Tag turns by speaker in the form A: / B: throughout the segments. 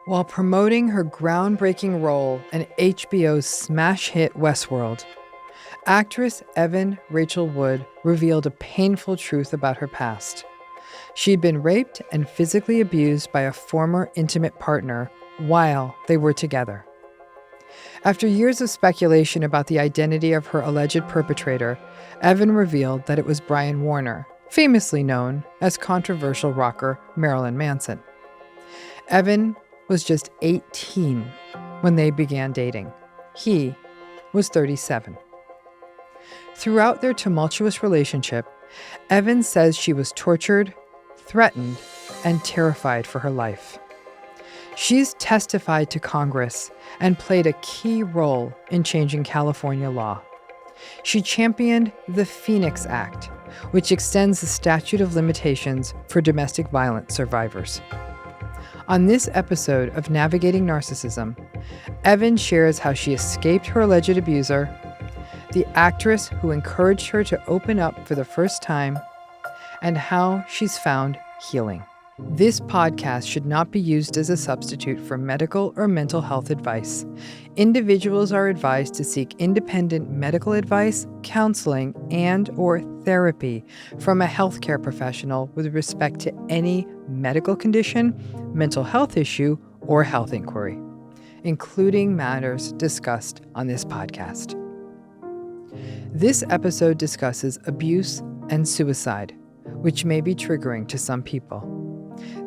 A: While promoting her groundbreaking role in HBO's smash hit Westworld, actress Evan Rachel Wood revealed a painful truth about her past. She'd been raped and physically abused by a former intimate partner while they were together. After years of speculation about the identity of her alleged perpetrator, Evan revealed that it was Brian Warner, famously known as controversial rocker Marilyn Manson. Evan was just 18 when they began dating. He was 37. Throughout their tumultuous relationship, Evan says she was tortured, threatened, and terrified for her life. She's testified to Congress and played a key role in changing California law. She championed the Phoenix Act, which extends the statute of limitations for domestic violence survivors. On this episode of Navigating Narcissism, Evan shares how she escaped her alleged abuser, the actress who encouraged her to open up for the first time, and how she's found healing. This podcast should not be used as a substitute for medical or mental health advice. Individuals are advised to seek independent medical advice, counseling, and/or therapy from a healthcare professional with respect to any medical condition, mental health issue, or health inquiry, including matters discussed on this podcast. This episode discusses abuse and suicide, which may be triggering to some people.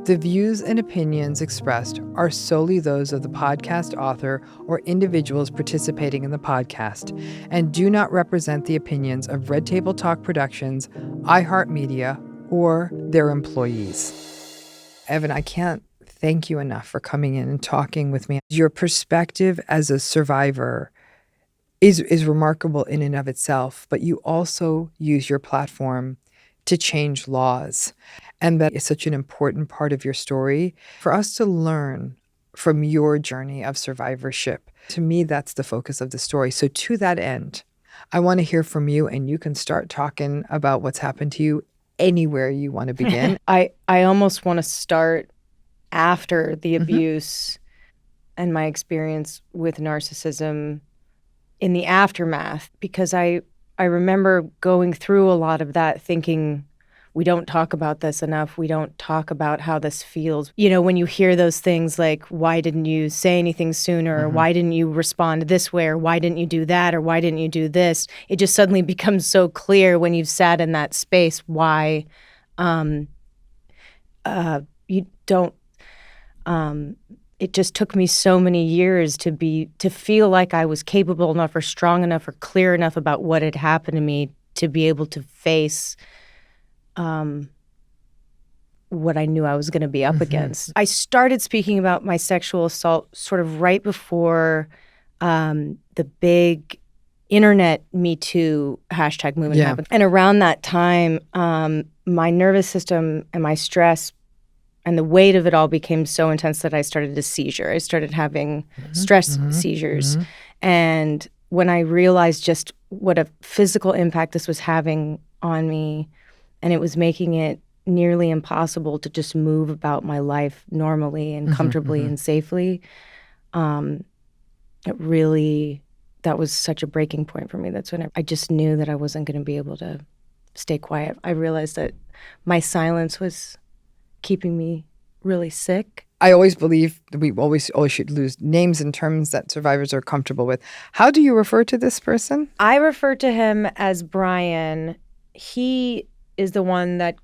A: The views and opinions expressed are solely those of the podcast author or individuals participating in the podcast and do not represent the opinions of Red Table Talk Productions, iHeartMedia, or their employees. Evan, I can't thank you enough for coming in and talking with me. Your perspective as a survivor is remarkable in and of itself, but you also use your platform to change laws. And that is such an important part of your story for us to learn from your journey of survivorship. To me, that's the focus of the story. So to that end, I want to hear from you, and you can start talking about what's happened to you anywhere you want to begin.
B: I almost want to start after the abuse and my experience with narcissism in the aftermath, because I remember going through a lot of that thinking, we don't talk about this enough. We don't talk about how this feels. You know, when you hear those things like, why didn't you say anything sooner? Or why didn't you respond this way? Or why didn't you do that? Or why didn't you do this? It just suddenly becomes so clear when you've sat in that space why you don't. It just took me so many years to feel like I was capable enough or strong enough or clear enough about what had happened to me to be able to face what I knew I was going to be up against. I started speaking about my sexual assault sort of right before the big internet Me Too hashtag movement happened. And around that time, my nervous system and my stress and the weight of it all became so intense that I started a seizure. I started having stress seizures. And when I realized just what a physical impact this was having on me, and it was making it nearly impossible to just move about my life normally and comfortably and safely, that was such a breaking point for me. That's when I just knew that I wasn't going to be able to stay quiet. I realized that my silence was keeping me really sick.
A: I always believe that we always should use names and terms that survivors are comfortable with. How do you refer to this person?
B: I refer to him as Brian. He is the one that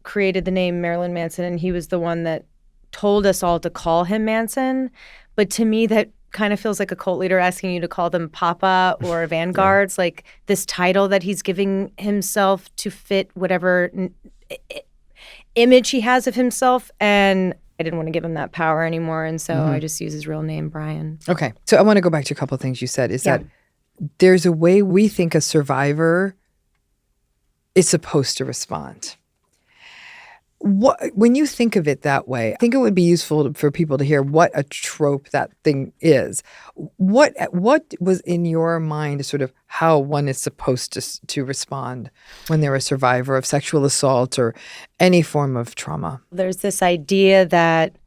B: created the name Marilyn Manson, and he was the one that told us all to call him Manson. But to me, that kind of feels like a cult leader asking you to call them Papa or Vanguards, like this title that he's giving himself to fit whatever image he has of himself. And I didn't want to give him that power anymore. And so I just use his real name, Brian.
A: Okay. So I want to go back to a couple of things you said, is that there's a way we think a survivor is supposed to respond. When you think of it that way, I think it would be useful for people to hear what a trope that thing is. What was in your mind sort of how one is supposed to respond when they're a survivor of sexual assault or any form of trauma?
B: There's this idea that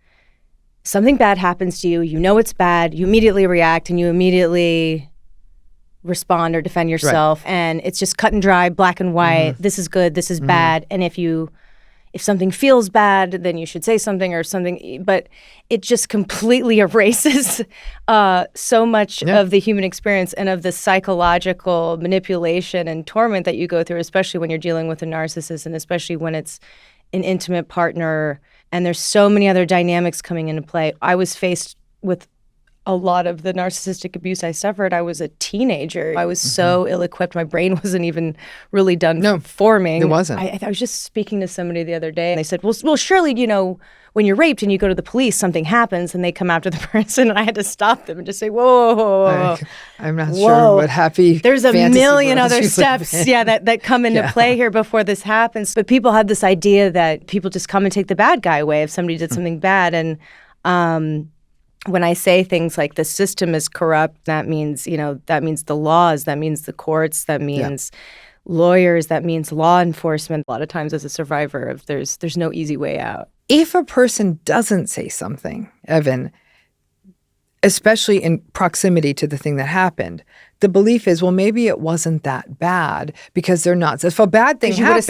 B: something bad happens to you, you know it's bad, you immediately react and you immediately respond or defend yourself. Right. And it's just cut and dry, black and white. Mm-hmm. This is good, this is bad. And if something feels bad, then you should say something or something. But it just completely erases so much of the human experience and of the psychological manipulation and torment that you go through, especially when you're dealing with a narcissist and especially when it's an intimate partner. And there's so many other dynamics coming into play. I was faced with a lot of the narcissistic abuse I suffered. I was a teenager. I was so ill-equipped. My brain wasn't even really done forming.
A: It wasn't.
B: I was just speaking to somebody the other day, and they said, well, surely, when you're raped and you go to the police, something happens, and they come after the person, and I had to stop them and just say, whoa.
A: I'm not sure what happy
B: There's a million other steps, that come into play here before this happens. But people had this idea that people just come and take the bad guy away if somebody did something bad, and when I say things like the system is corrupt, that means the laws, that means the courts, that means lawyers, that means law enforcement. A lot of times as a survivor, there's no easy way out.
A: If a person doesn't say something, Evan, especially in proximity to the thing that happened, the belief is, well, maybe it wasn't that bad because they're not. So if a bad thing happens,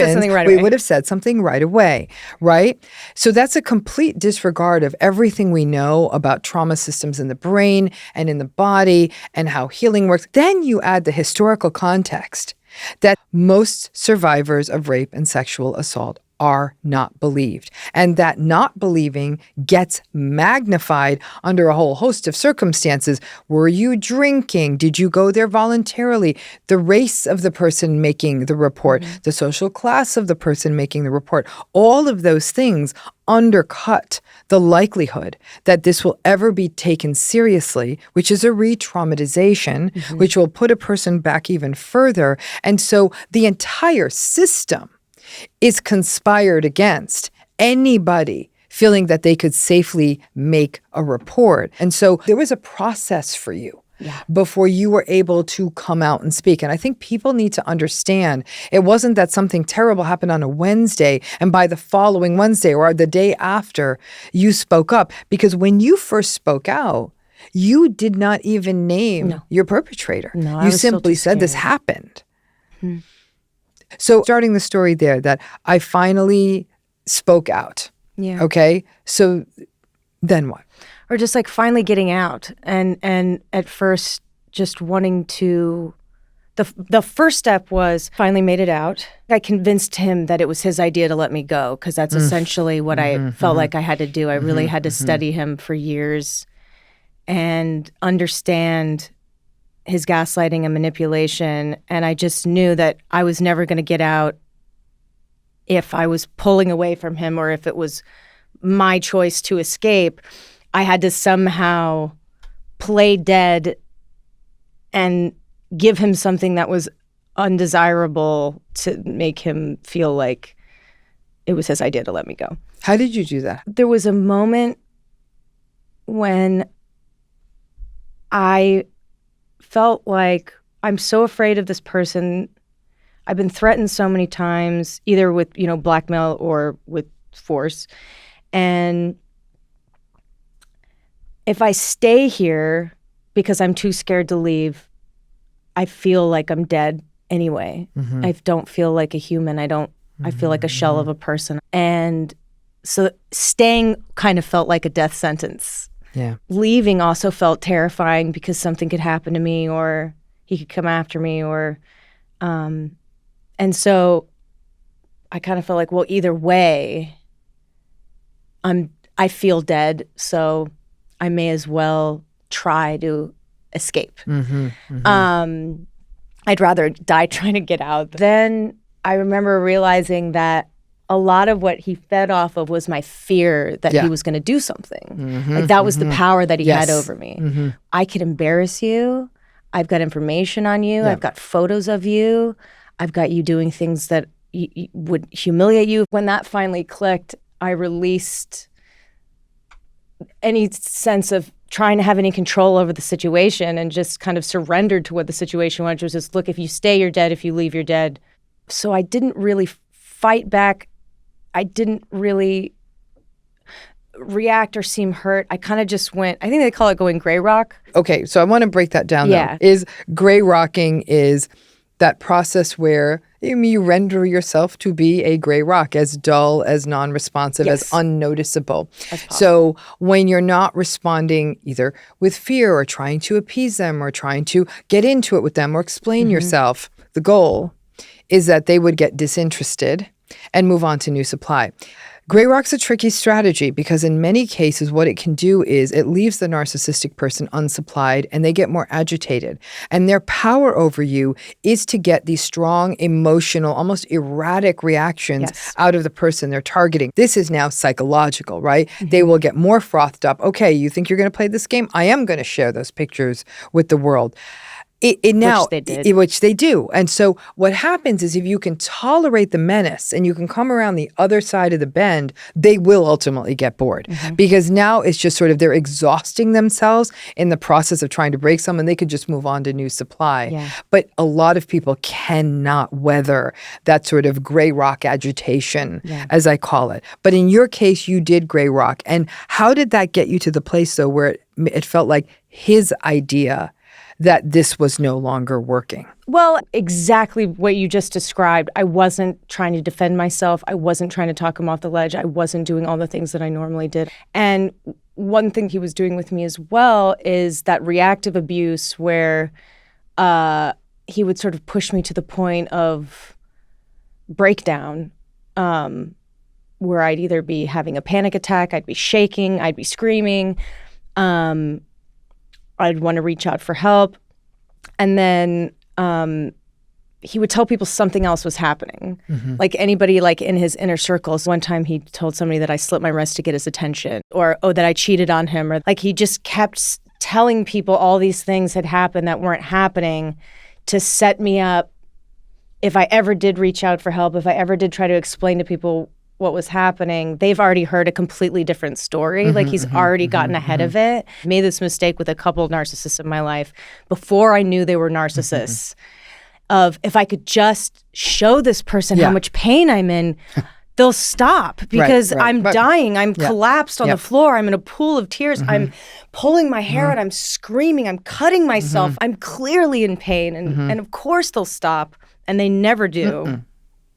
A: we would have said something right away, right? So that's a complete disregard of everything we know about trauma systems in the brain and in the body and how healing works. Then you add the historical context that most survivors of rape and sexual assault are not believed. And that not believing gets magnified under a whole host of circumstances. Were you drinking? Did you go there voluntarily? The race of the person making the report, the social class of the person making the report, all of those things undercut the likelihood that this will ever be taken seriously, which is a re-traumatization, which will put a person back even further. And so the entire system is conspired against anybody feeling that they could safely make a report. And so there was a process for you before you were able to come out and speak. And I think people need to understand it wasn't that something terrible happened on a Wednesday and by the following Wednesday or the day after you spoke up. Because when you first spoke out, you did not even name your perpetrator.
B: No,
A: you simply said this happened.
B: Mm-hmm.
A: So starting the story there, that I finally spoke out.
B: Yeah.
A: Okay. So then what?
B: Or just like finally getting out and at first just wanting to, the first step was finally made it out. I convinced him that it was his idea to let me go because that's essentially what I felt like I had to do. I really had to study him for years and understand his gaslighting and manipulation. And I just knew that I was never going to get out if I was pulling away from him or if it was my choice to escape. I had to somehow play dead and give him something that was undesirable to make him feel like it was his idea to let me go.
A: How did you do that?
B: There was a moment when I felt like I'm so afraid of this person. I've been threatened so many times, either with, blackmail or with force. And if I stay here because I'm too scared to leave, I feel like I'm dead anyway. I don't feel like a human. I feel like a shell of a person. And so staying kind of felt like a death sentence.
A: Yeah.
B: Leaving also felt terrifying because something could happen to me or he could come after me and so I kind of felt like, well, either way, I feel dead, so I may as well try to escape. I'd rather die trying to get out. Then I remember realizing that a lot of what he fed off of was my fear that he was going to do something. Like that was the power that he had over me. I could embarrass you. I've got information on you. I've got photos of you. I've got you doing things that would humiliate you. When that finally clicked, I released any sense of trying to have any control over the situation and just kind of surrendered to what the situation was, which was just, look, if you stay, you're dead. If you leave, you're dead. So I didn't really fight back. I didn't really react or seem hurt. I kind of just went, I think they call it going gray rock.
A: Okay, so I want to break that down
B: Yeah.
A: though. Is gray rocking is that process where you render yourself to be a gray rock, as dull, as non-responsive,
B: Yes.
A: as unnoticeable.
B: As possible.
A: So when you're not responding either with fear or trying to appease them or trying to get into it with them or explain yourself, the goal is that they would get disinterested and move on to new supply. Gray rock's a tricky strategy because in many cases, what it can do is it leaves the narcissistic person unsupplied and they get more agitated. And their power over you is to get these strong, emotional, almost erratic reactions out of the person they're targeting. This is now psychological, right? They will get more frothed up. Okay, you think you're going to play this game? I am going to share those pictures with the world. Which they do. And so what happens is if you can tolerate the menace and you can come around the other side of the bend, they will ultimately get bored. Because now it's just sort of they're exhausting themselves in the process of trying to break someone. They could just move on to new supply.
B: Yeah.
A: But a lot of people cannot weather that sort of gray rock agitation, as I call it. But in your case, you did gray rock. And how did that get you to the place, though, where it felt like his idea that this was no longer working?
B: Well, exactly what you just described. I wasn't trying to defend myself. I wasn't trying to talk him off the ledge. I wasn't doing all the things that I normally did. And one thing he was doing with me as well is that reactive abuse where he would sort of push me to the point of breakdown, where I'd either be having a panic attack, I'd be shaking, I'd be screaming. I'd want to reach out for help. And then he would tell people something else was happening. Like anybody like in his inner circles. One time he told somebody that I slit my wrist to get his attention, or that I cheated on him, or like he just kept telling people all these things had happened that weren't happening to set me up. If I ever did reach out for help, if I ever did try to explain to people what was happening, they've already heard a completely different story. Like he's already gotten ahead of it. Made this mistake with a couple of narcissists in my life before I knew they were narcissists. Of if I could just show this person how much pain I'm in, they'll stop because I'm dying. I'm collapsed on the floor. I'm in a pool of tears. I'm pulling my hair out. I'm screaming. I'm cutting myself. I'm clearly in pain. And of course they'll stop. And they never do.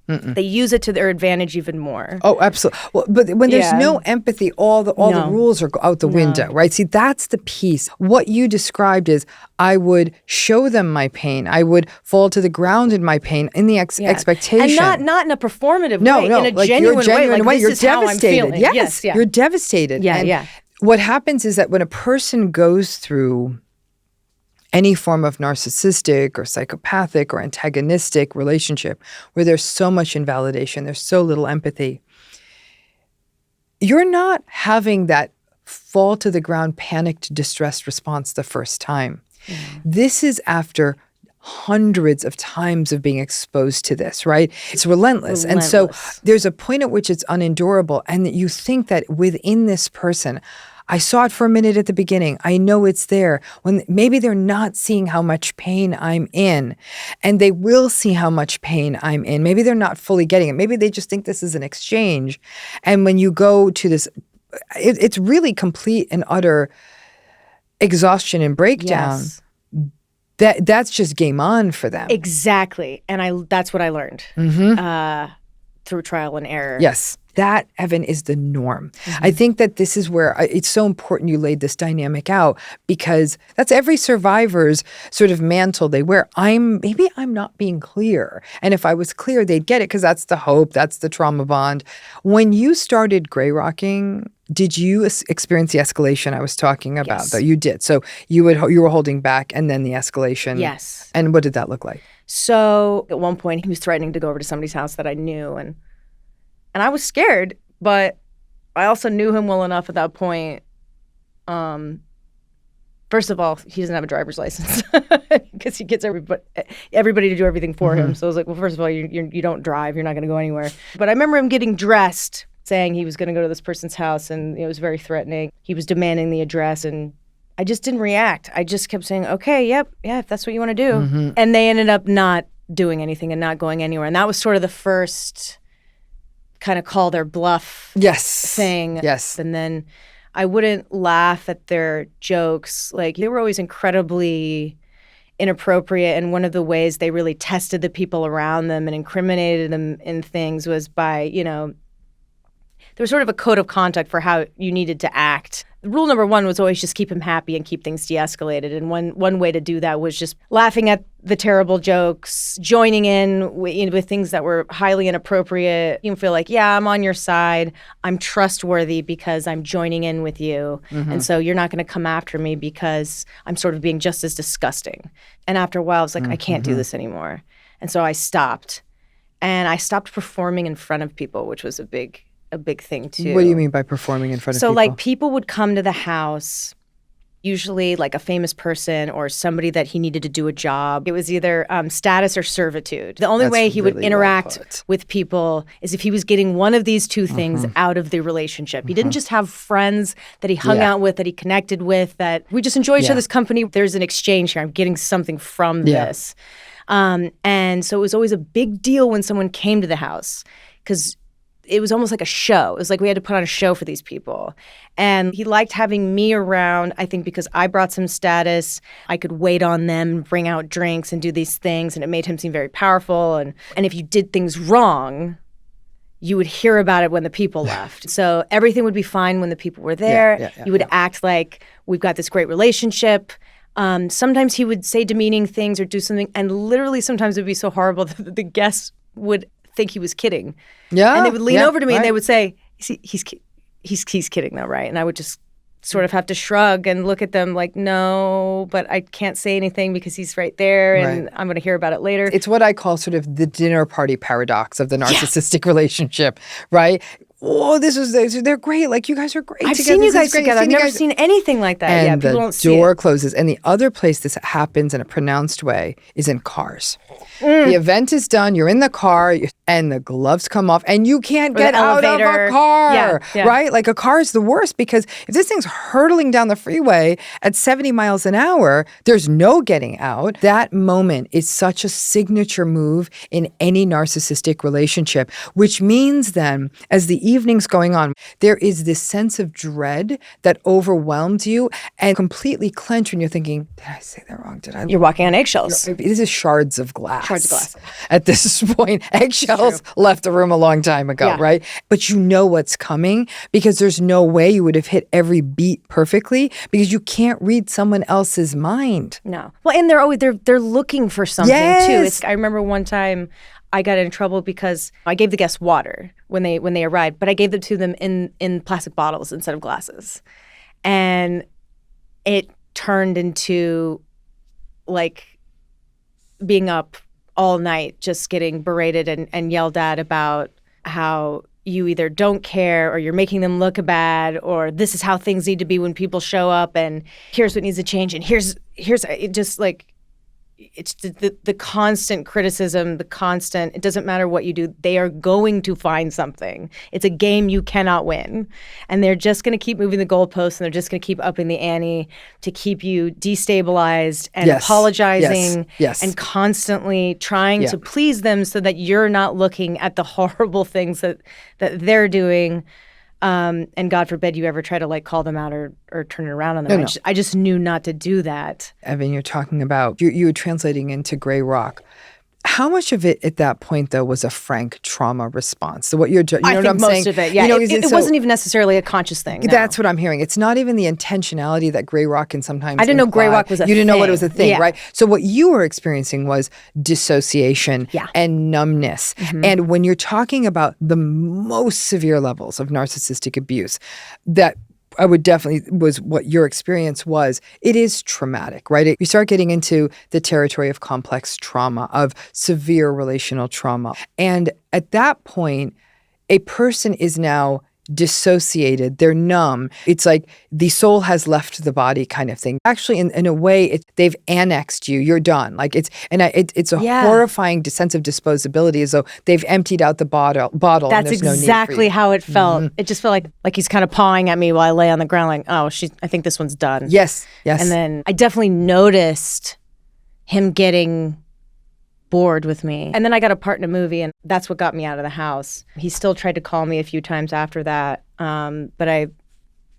B: They use it to their advantage even more.
A: Oh, absolutely. Well, but when there's no empathy, all the rules are out the window, right? See, that's the piece. What you described is I would show them my pain. I would fall to the ground in my pain in the expectation.
B: And not in a performative way, in a
A: like
B: genuine way. Like,
A: you're
B: this is how I'm feeling.
A: Yes, you're devastated.
B: Yeah.
A: What happens is that when a person goes through any form of narcissistic or psychopathic or antagonistic relationship where there's so much invalidation, there's so little empathy, you're not having that fall to the ground, panicked, distressed response the first time. This is after hundreds of times of being exposed to this, right? It's relentless. And so there's a point at which it's unendurable and that you think that within this person, I saw it for a minute at the beginning. I know it's there. When maybe they're not seeing how much pain I'm in, and they will see how much pain I'm in. Maybe they're not fully getting it. Maybe they just think this is an exchange. And when you go to this, it's really complete and utter exhaustion and breakdown. That's just game on for them.
B: Exactly. And that's what I learned through trial and error.
A: Yes. That, Evan, is the norm. I think that this is where it's so important you laid this dynamic out because that's every survivor's sort of mantle they wear. Maybe I'm not being clear. And if I was clear, they'd get it because that's the hope, that's the trauma bond. When you started gray rocking, did you experience the escalation I was talking about?
B: Yes.
A: Though you did. So you were holding back and then the escalation.
B: Yes.
A: And what did that look like?
B: So at one point, he was threatening to go over to somebody's house that I knew. And I was scared, but I also knew him well enough at that point. First of all, he doesn't have a driver's license because he gets everybody to do everything for him. So I was like, well, first of all, you don't drive. You're not going to go anywhere. But I remember him getting dressed, saying he was going to go to this person's house, and it was very threatening. He was demanding the address, and I just didn't react. I just kept saying, okay, yeah, if that's what you want to do. And they ended up not doing anything and not going anywhere. And that was sort of the first kind of call their bluff thing.
A: Yes.
B: And then I wouldn't laugh at their jokes. Like, they were always incredibly inappropriate, and one of the ways they really tested the people around them and incriminated them in things was by, there was sort of a code of conduct for how you needed to act. Rule number one was always just keep him happy and keep things de-escalated. And one way to do that was just laughing at the terrible jokes, joining in with things that were highly inappropriate. You feel like, yeah, I'm on your side. I'm trustworthy because I'm joining in with you. And so you're not going to come after me because I'm sort of being just as disgusting. And after a while, I was like, I can't do this anymore. And so I stopped. And I stopped performing in front of people, which was a big thing too.
A: What do you mean by performing in front of people?
B: So like people would come to the house, usually like a famous person or somebody that he needed to do a job. It was either status or servitude. The only way he would interact with people is if he was getting one of these two things out of the relationship. He didn't just have friends that he hung out with, that he connected with, that we just enjoy each other's company. There's an exchange here. I'm getting something from this. And so it was always a big deal when someone came to the house because it was almost like a show. It was like we had to put on a show for these people. And he liked having me around, I think, because I brought some status. I could wait on them, bring out drinks and do these things, and it made him seem very powerful. And if you did things wrong, you would hear about it when the people left. So everything would be fine when the people were there. You would act like we've got this great relationship. Sometimes he would say demeaning things or do something, and literally sometimes it would be so horrible that the guests would think he was kidding. And they would lean over to me and they would say, he's kidding though, right? And I would just sort of have to shrug and look at them like, no, but I can't say anything because he's right there and I'm going to hear about it later.
A: It's what I call sort of the dinner party paradox of the narcissistic relationship, right? Oh, they're great. Like, you guys are great
B: I've
A: together.
B: seen you guys together. I've never seen anything like that.
A: And
B: people
A: the
B: don't see
A: door
B: it.
A: closes. And the other place this happens in a pronounced way is in cars. The event is done. You're in the car and the gloves come off and you can't get out of a car, right? Like, a car is the worst because if this thing's hurtling down the freeway at 70 miles an hour, there's no getting out. That moment is such a signature move in any narcissistic relationship, which means then as the evening's going on, there is this sense of dread that overwhelms you and completely clench when you're thinking, did I say that wrong?
B: You're walking on eggshells.
A: This is shards of glass.
B: Shards of glass.
A: At this point, eggshells left the room a long time ago, right? But you know what's coming because there's no way you would have hit every beat perfectly because you can't read someone else's mind.
B: No. Well, and they're looking for something too. I remember one time I got in trouble because I gave the guests water when they arrived, but I gave them to them in plastic bottles instead of glasses. And it turned into like being up all night, just getting berated and yelled at about how you either don't care or you're making them look bad or this is how things need to be when people show up and here's what needs to change and here's it just like it's the constant criticism, it doesn't matter what you do, they are going to find something. It's a game you cannot win. And they're just going to keep moving the goalposts and they're just going to keep upping the ante to keep you destabilized and apologizing and constantly trying to please them so that you're not looking at the horrible things that they're doing. And God forbid you ever try to like call them out or turn it around on them.
A: No.
B: I just knew not to do that.
A: Evan, you're talking about, you were translating into Grey Rock. How much of it at that point, though, was a frank trauma response? So what you're, you know
B: I
A: what
B: think
A: I'm
B: most
A: saying?
B: of it, yeah. It wasn't even necessarily a conscious thing. No.
A: That's what I'm hearing. It's not even the intentionality that Grey Rock can sometimes
B: I didn't know Grey Rock was a thing.
A: You didn't know what it was a thing, right? So what you were experiencing was dissociation and numbness. And when you're talking about the most severe levels of narcissistic abuse, that I would definitely was what your experience was. It is traumatic, right? You start getting into the territory of complex trauma, of severe relational trauma. And at that point, a person is now dissociated. They're numb. It's like the soul has left the body kind of thing. Actually, in a way, they've annexed you. You're done. Like it's a horrifying sense of disposability, as though they've emptied out the bottle.
B: That's
A: and there's
B: exactly
A: no need for you.
B: how it felt. It just felt like he's kind of pawing at me while I lay on the ground, like, oh, I think this one's done.
A: Yes.
B: And then I definitely noticed him getting bored with me. And then I got a part in a movie, and that's what got me out of the house. He still tried to call me a few times after that, but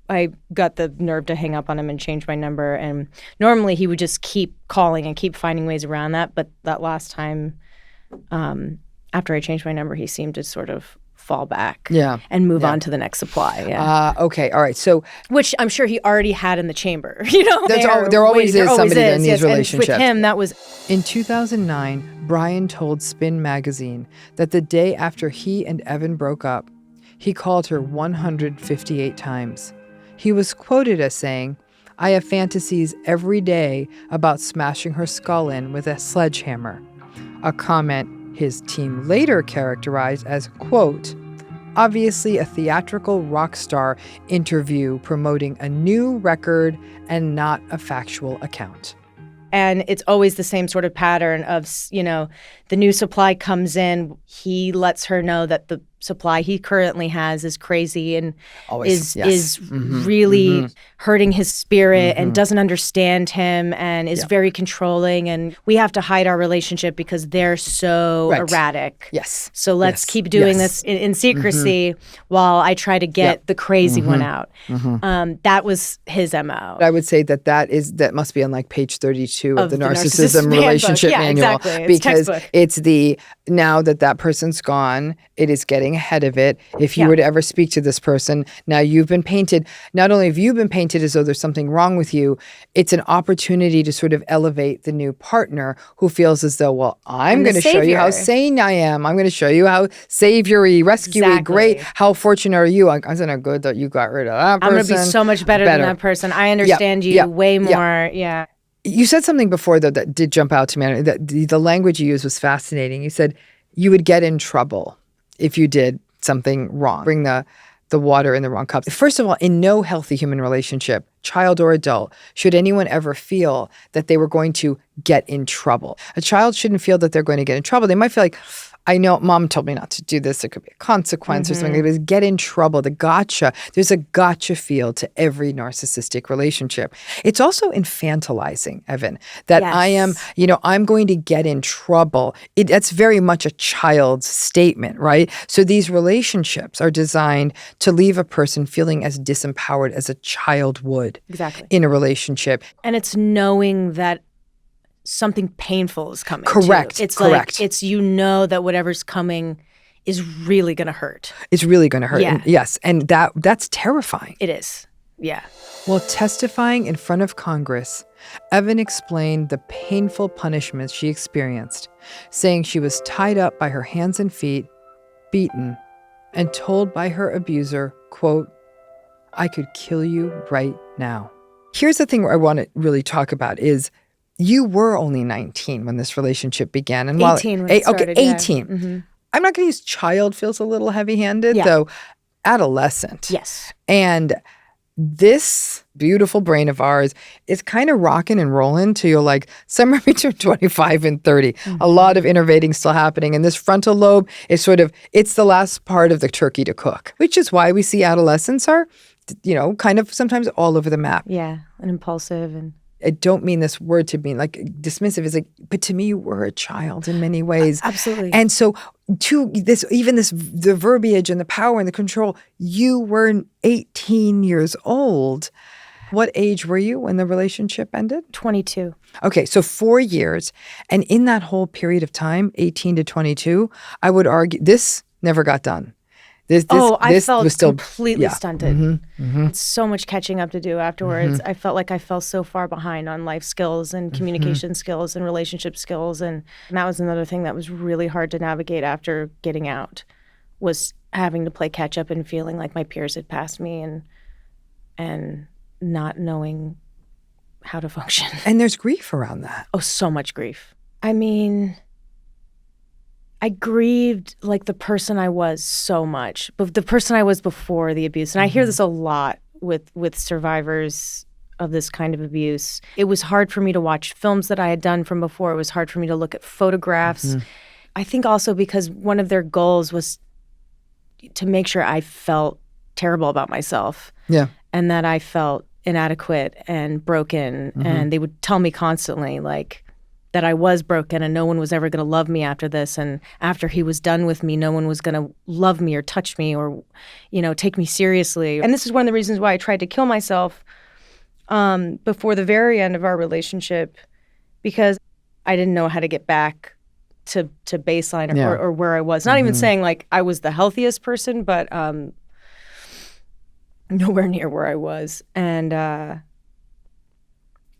B: I got the nerve to hang up on him and change my number. And normally he would just keep calling and keep finding ways around that. But that last time, after I changed my number, he seemed to sort of fall back and move on to the next supply.
A: Okay. All right. So,
B: which I'm sure he already had in the chamber. You know,
A: there always is somebody in these relationships.
B: And with him, that was...
A: In 2009, Brian told Spin magazine that the day after he and Evan broke up, he called her 158 times. He was quoted as saying, "I have fantasies every day about smashing her skull in with a sledgehammer," a comment his team later characterized as, quote, "obviously a theatrical rock star interview promoting a new record and not a factual account."
B: And it's always the same sort of pattern of, you know, the new supply comes in, he lets her know that the supply he currently has is crazy and is really hurting his spirit and doesn't understand him and is very controlling. And we have to hide our relationship because they're so erratic.
A: Yes.
B: So let's keep doing this in secrecy while I try to get the crazy one out. That was his MO.
A: I would say that must be on like page 32 of the Narcissism relationship manual.
B: Exactly.
A: Because it's now that person's gone, it is getting ahead of it. If you were to ever speak to this person, now you've been painted, not only have you been painted as though there's something wrong with you, it's an opportunity to sort of elevate the new partner who feels as though, well, I'm going to show you how sane I am. I'm going to show you how saviory, rescuey, great. How fortunate are you? Isn't it good that you got rid of that person?
B: I'm going to be so much better than that person. I understand you way more. Yeah.
A: You said something before, though, that did jump out to me. That the language you used was fascinating. You said you would get in trouble if you did something wrong. Bring the water in the wrong cup. First of all, in no healthy human relationship, child or adult, should anyone ever feel that they were going to get in trouble. A child shouldn't feel that they're going to get in trouble. They might feel like, I know mom told me not to do this. There could be a consequence or something. But get in trouble, the gotcha. There's a gotcha feel to every narcissistic relationship. It's also infantilizing, Evan, that I am, I'm going to get in trouble. That's very much a child's statement, right? So these relationships are designed to leave a person feeling as disempowered as a child would in a relationship.
B: And it's knowing that something painful is coming.
A: Correct.
B: It's
A: correct.
B: like, it's whatever's coming is really going to hurt.
A: It's really going to hurt.
B: Yeah.
A: And yes. And that's terrifying.
B: It is. Yeah.
A: While testifying in front of Congress, Evan explained the painful punishments she experienced, saying she was tied up by her hands and feet, beaten, and told by her abuser, quote, "I could kill you right now." Here's the thing I want to really talk about is you were only 19 when this relationship began. And
B: 18 when it started,
A: 18.
B: Yeah. Mm-hmm.
A: I'm not going to use child, feels a little heavy-handed, though adolescent.
B: Yes.
A: And this beautiful brain of ours is kind of rocking and rolling to like somewhere between 25 and 30. A lot of innovating still happening. And this frontal lobe is it's the last part of the turkey to cook, which is why we see adolescents are, kind of sometimes all over the map.
B: Yeah, and impulsive and...
A: I don't mean this word to be like dismissive. It's like, but to me, you were a child in many ways.
B: Absolutely.
A: And so the verbiage and the power and the control, you were 18 years old. What age were you when the relationship ended?
B: 22.
A: Okay, so 4 years. And in that whole period of time, 18 to 22, I would argue this never got done.
B: I felt was still completely stunted.
A: Mm-hmm.
B: It's so much catching up to do afterwards. I felt like I fell so far behind on life skills and communication skills and relationship skills. And that was another thing that was really hard to navigate after getting out, was having to play catch up and feeling like my peers had passed me and not knowing how to function.
A: And there's grief around that.
B: Oh, so much grief. I mean... I grieved like the person I was so much, but the person I was before the abuse. And I hear this a lot with survivors of this kind of abuse. It was hard for me to watch films that I had done from before. It was hard for me to look at photographs. I think also because one of their goals was to make sure I felt terrible about myself.
A: Yeah.
B: And that I felt inadequate and broken. And they would tell me constantly, like, that I was broken and no one was ever going to love me after this. And after he was done with me, no one was going to love me or touch me or, take me seriously. And this is one of the reasons why I tried to kill myself before the very end of our relationship, because I didn't know how to get back to baseline or where I was. Not even saying like I was the healthiest person, but nowhere near where I was. And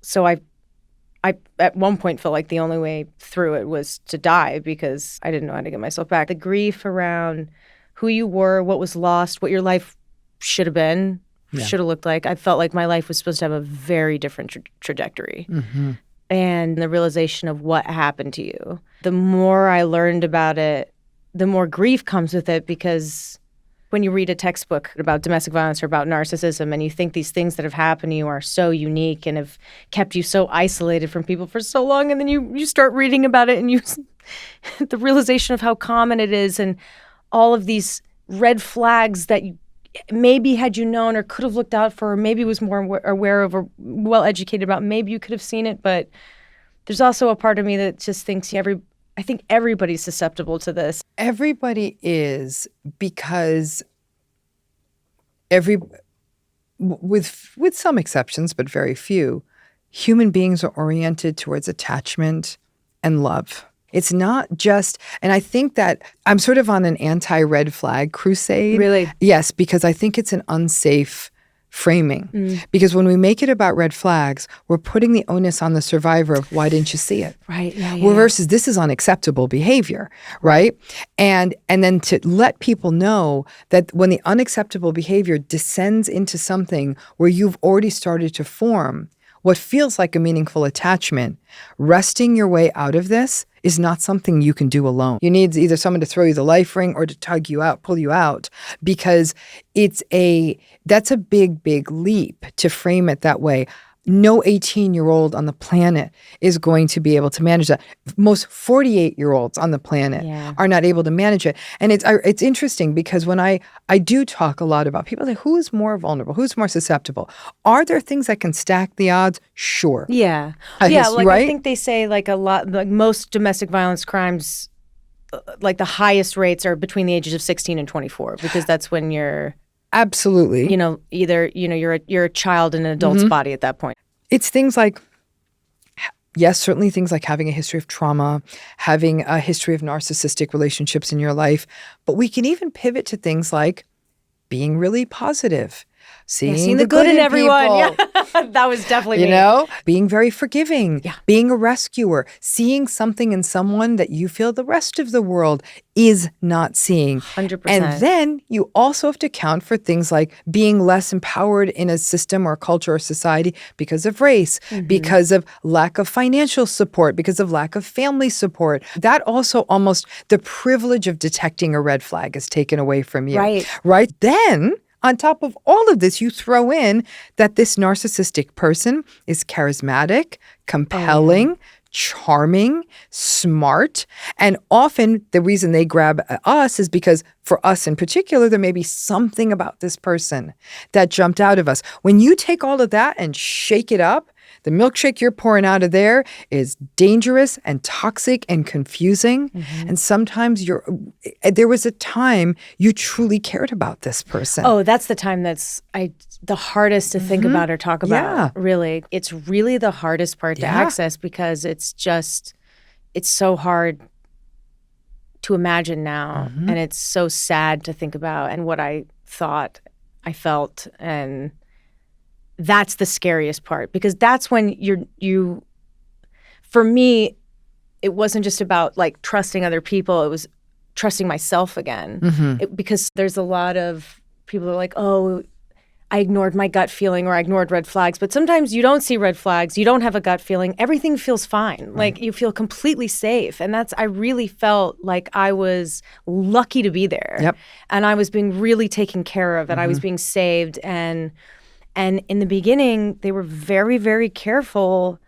B: so I at one point felt like the only way through it was to die because I didn't know how to get myself back. The grief around who you were, what was lost, what your life should have been, should have looked like. I felt like my life was supposed to have a very different trajectory. And the realization of what happened to you. The more I learned about it, the more grief comes with it, because when you read a textbook about domestic violence or about narcissism and you think these things that have happened to you are so unique and have kept you so isolated from people for so long, and then you start reading about it and the realization of how common it is and all of these red flags that you maybe had you known or could have looked out for, or maybe was more aware of or well-educated about, maybe you could have seen it. But there's also a part of me that just thinks I think everybody's susceptible to this.
A: Everybody is, because with some exceptions, but very few, human beings are oriented towards attachment and love. It's not just, and I think that I'm sort of on an anti-red flag crusade.
B: Really?
A: Yes, because I think it's an unsafe framing. Because when we make it about red flags, we're putting the onus on the survivor of why didn't you see it?
B: Right. Yeah.
A: Well, versus this is unacceptable behavior, right? And then to let people know that when the unacceptable behavior descends into something where you've already started to form what feels like a meaningful attachment, wresting your way out of this is not something you can do alone. You need either someone to throw you the life ring or to tug you out, pull you out, because that's a big, big leap to frame it that way. No 18-year-old on the planet is going to be able to manage that. Most 48-year-olds on the planet are not able to manage it. And it's interesting because when I do talk a lot about people, like, who is more vulnerable? Who's more susceptible? Are there things that can stack the odds? Sure.
B: Yeah.
A: Right?
B: I think they say like a lot, like most domestic violence crimes, like the highest rates are between the ages of 16 and 24, because that's when you're
A: absolutely,
B: either you're a child in an adult's body at that point.
A: It's things like, yes, certainly things like having a history of trauma, having a history of narcissistic relationships in your life, but we can even pivot to things like being really positive, seeing the good in
B: everyone.
A: people.
B: Yeah, that was definitely me.
A: Being very forgiving, being a rescuer, seeing something in someone that you feel the rest of the world is not seeing.
B: 100%.
A: And then you also have to account for things like being less empowered in a system or culture or society because of race, because of lack of financial support, because of lack of family support. That also almost the privilege of detecting a red flag is taken away from you. Right? Then, on top of all of this, you throw in that this narcissistic person is charismatic, compelling, charming, smart. And often the reason they grab us is because for us in particular, there may be something about this person that jumped out of us. When you take all of that and shake it up, the milkshake you're pouring out of there is dangerous and toxic and confusing. And sometimes there was a time you truly cared about this person.
B: Oh, that's the time that's the hardest to think about or talk about, really. It's really the hardest part to access, because it's so hard to imagine now. And it's so sad to think about and what I thought, I felt, and that's the scariest part, because that's when for me, it wasn't just about like trusting other people. It was trusting myself again. Because there's a lot of people who are like, oh, I ignored my gut feeling or I ignored red flags. But sometimes you don't see red flags. You don't have a gut feeling. Everything feels fine. Like you feel completely safe. And I really felt like I was lucky to be there. And I was being really taken care of, and I was being saved. And in the beginning, they were very, very careful.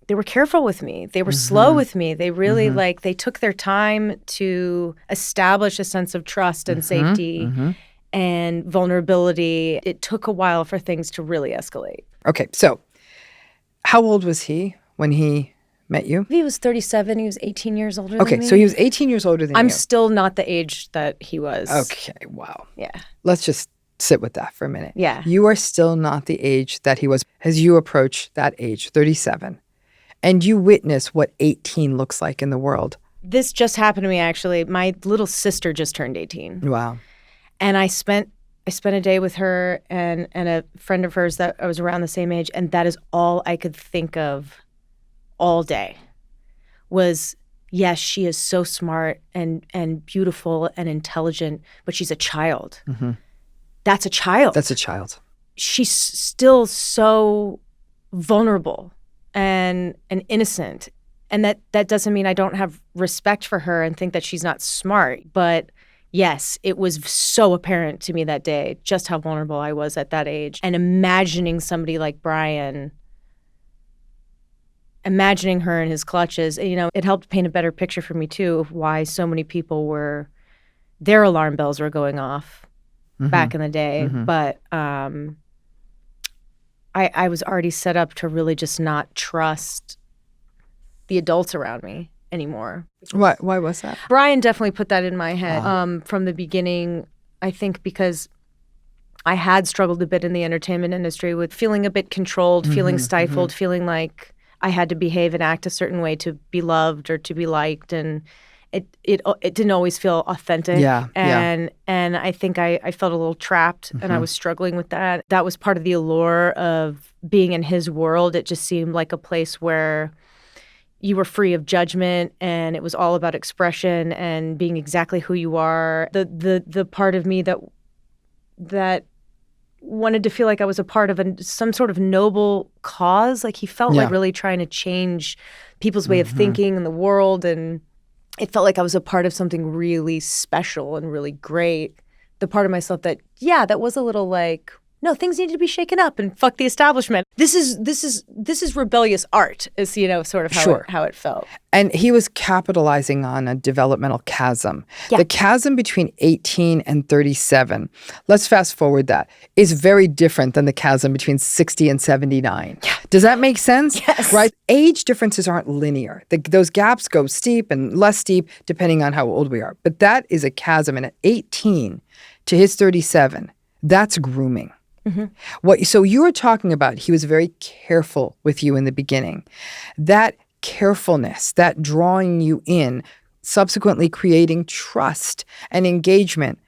B: They were careful with me. They were slow with me. They really they took their time to establish a sense of trust and safety and vulnerability. It took a while for things to really escalate.
A: Okay, so how old was he when he met you?
B: He was 37. He was 18 years older than me.
A: Okay, so he was 18 years older than you.
B: I'm still not the age that he was.
A: Okay, wow.
B: Yeah.
A: Let's just sit with that for a minute.
B: Yeah.
A: You are still not the age that he was as you approach that age, 37. And you witness what 18 looks like in the world.
B: This just happened to me, actually. My little sister just turned 18.
A: Wow.
B: And I spent a day with her and a friend of hers that I was around the same age, and that is all I could think of all day was, yes, she is so smart and beautiful and intelligent, but she's a child.
A: Mm-hmm.
B: That's a child.
A: That's a child.
B: She's still so vulnerable and innocent. And that doesn't mean I don't have respect for her and think that she's not smart. But yes, it was so apparent to me that day just how vulnerable I was at that age. And imagining somebody like Brian, imagining her in his clutches, it helped paint a better picture for me too of why so many people their alarm bells were going off back in the day. Mm-hmm. But I was already set up to really just not trust the adults around me anymore.
A: Why was that?
B: Brian definitely put that in my head from the beginning, I think because I had struggled a bit in the entertainment industry with feeling a bit controlled, feeling stifled, feeling like I had to behave and act a certain way to be loved or to be liked, and it didn't always feel authentic. And I think I felt a little trapped, and I was struggling with that. That was part of the allure of being in his world. It just seemed like a place where you were free of judgment, and it was all about expression and being exactly who you are. The part of me that wanted to feel like I was a part of some sort of noble cause. Like he felt like really trying to change people's way of thinking in the world, and it felt like I was a part of something really special and really great. The part of myself that was a little like, no, things need to be shaken up and fuck the establishment. This is rebellious art, is sort of how it felt.
A: And he was capitalizing on a developmental chasm. Yeah. The chasm between 18 and 37, let's fast forward that, is very different than the chasm between 60 and 79. Yeah. Does that make sense?
B: Yes.
A: Right? Age differences aren't linear. Those gaps go steep and less steep depending on how old we are. But that is a chasm. And at 18 to his 37, that's grooming. Mm-hmm. So you were talking about he was very careful with you in the beginning. That carefulness, that drawing you in, subsequently creating trust and engagement.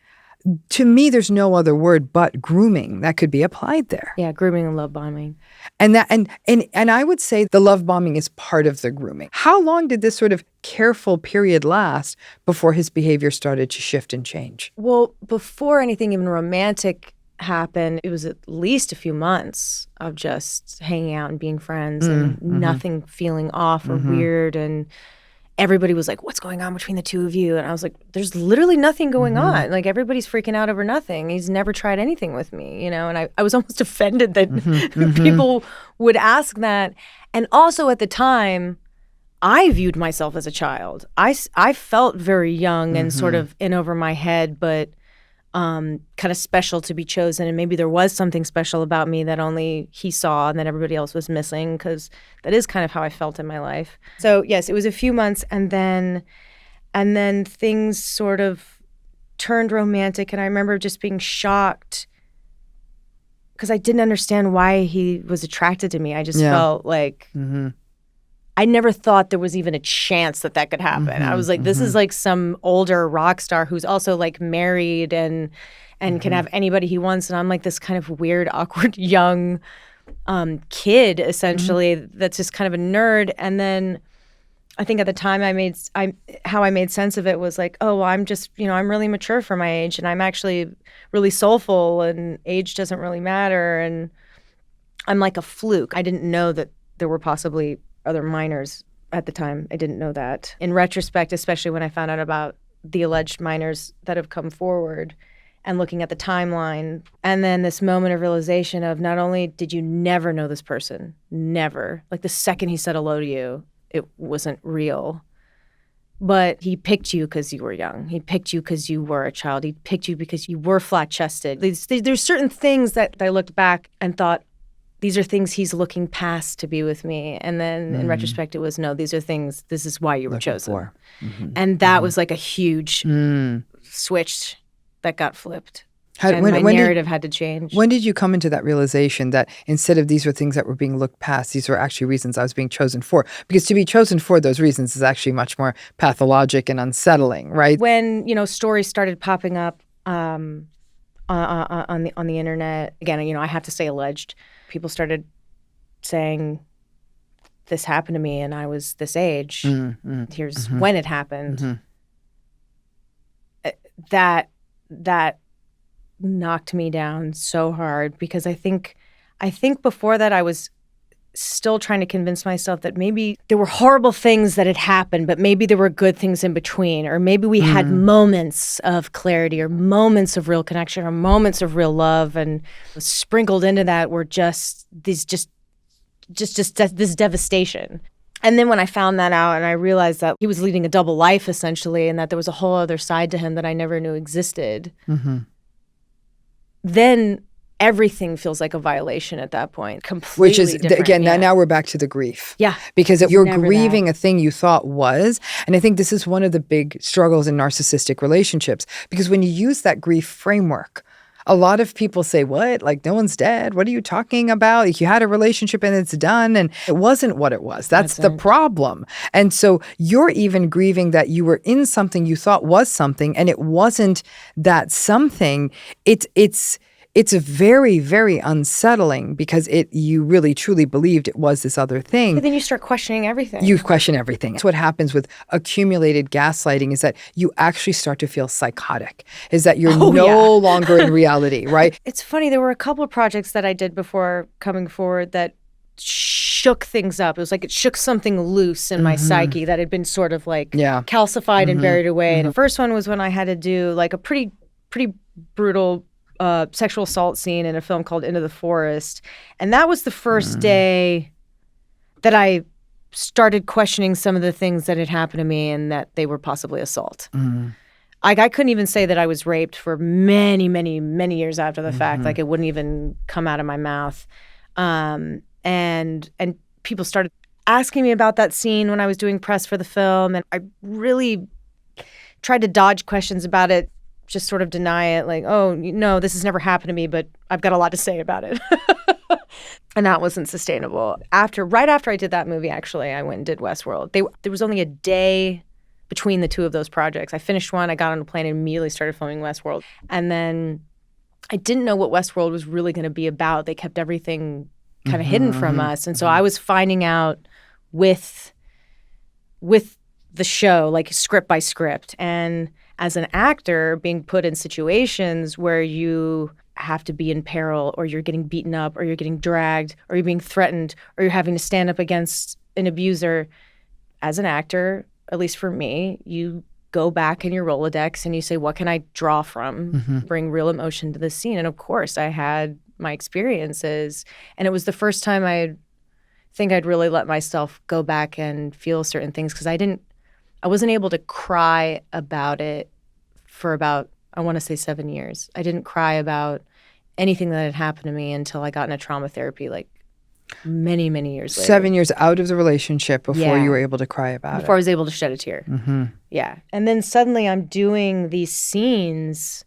A: To me, there's no other word but grooming that could be applied there.
B: Yeah, grooming and love bombing.
A: And I would say the love bombing is part of the grooming. How long did this sort of careful period last before his behavior started to shift and change?
B: Well, before anything even romantic happened, it was at least a few months of just hanging out and being friends and nothing feeling off or weird, and everybody was like, what's going on between the two of you? And I was like, there's literally nothing going on. Like, everybody's freaking out over nothing. He's never tried anything with me, and I was almost offended that people would ask that. And also at the time, I viewed myself as a child. I felt very young and sort of in over my head, but kind of special to be chosen, and maybe there was something special about me that only he saw and that everybody else was missing, because that is kind of how I felt in my life. So yes, it was a few months, and then things sort of turned romantic, and I remember just being shocked because I didn't understand why he was attracted to me. I just felt like I never thought there was even a chance that could happen. I was like, this is like some older rock star who's also like married and can have anybody he wants. And I'm like this kind of weird, awkward young kid, essentially, that's just kind of a nerd. And then I think at the time how I made sense of it was like, oh, well, I'm just, I'm really mature for my age, and I'm actually really soulful, and age doesn't really matter. And I'm like a fluke. I didn't know that there were possibly other minors at the time. I didn't know that. In retrospect, especially when I found out about the alleged minors that have come forward and looking at the timeline, and then this moment of realization of not only did you never know this person, never, like the second he said hello to you, it wasn't real, but he picked you because you were young. He picked you because you were a child. He picked you because you were flat-chested. There's certain things that I looked back and thought, these are things he's looking past to be with me. And then in retrospect, it was, no, these are things, this is why you were chosen. And that was like a huge switch that got flipped. And my narrative had to change.
A: When did you come into that realization that instead of these were things that were being looked past, these were actually reasons I was being chosen for? Because to be chosen for those reasons is actually much more pathologic and unsettling, right?
B: When, stories started popping up on the internet, again, I have to say alleged, people started saying, this happened to me and I was this age. Here's when it happened. That knocked me down so hard, because I think before that I was still trying to convince myself that maybe there were horrible things that had happened, but maybe there were good things in between, or maybe we had moments of clarity or moments of real connection or moments of real love, and sprinkled into that were just this devastation. And then when I found that out and I realized that he was leading a double life essentially, and that there was a whole other side to him that I never knew existed, then everything feels like a violation at that point. Completely
A: Which is,
B: different.
A: again, now we're back to the grief.
B: Yeah.
A: Because you're
B: Never
A: grieving a thing you thought was. And I think this is one of the big struggles in narcissistic relationships. Because when you use that grief framework, a lot of people say, what? Like, no one's dead. What are you talking about? Like, you had a relationship and it's done. And it wasn't what it was. That's the problem. And so you're even grieving that you were in something you thought was something, and it wasn't that something. It's very, very unsettling, because you really truly believed it was this other thing.
B: But then you start questioning everything.
A: You question everything. That's what happens with accumulated gaslighting, is that you actually start to feel psychotic, is that you're no longer in reality, right?
B: It's funny, there were a couple of projects that I did before coming forward that shook things up. It was like it shook something loose in my psyche that had been sort of like calcified and buried away. And the first one was when I had to do like a pretty brutal sexual assault scene in a film called Into the Forest. And that was the first day that I started questioning some of the things that had happened to me and that they were possibly assault. Like, I couldn't even say that I was raped for many, many, many years after the fact. Like, it wouldn't even come out of my mouth. And people started asking me about that scene when I was doing press for the film. And I really tried to dodge questions about it, just sort of deny it, like, oh, no, this has never happened to me, but I've got a lot to say about it. And that wasn't sustainable. Right after I did that movie, actually, I went and did Westworld. There was only a day between the two of those projects. I finished one, I got on a plane and immediately started filming Westworld. And then I didn't know what Westworld was really going to be about. They kept everything kind of hidden from us. And so I was finding out with the show, like script by script. And as an actor, being put in situations where you have to be in peril, or you're getting beaten up, or you're getting dragged, or you're being threatened, or you're having to stand up against an abuser, as an actor, at least for me, you go back in your Rolodex and you say, what can I draw from? Bring real emotion to the scene. And of course, I had my experiences. And it was the first time I think I'd really let myself go back and feel certain things, because I wasn't able to cry about it for about, I want to say 7 years. I didn't cry about anything that had happened to me until I got into trauma therapy, like many, many years later.
A: 7 years out of the relationship before you were able to cry about it.
B: Before I was able to shed a tear. Yeah. And then suddenly I'm doing these scenes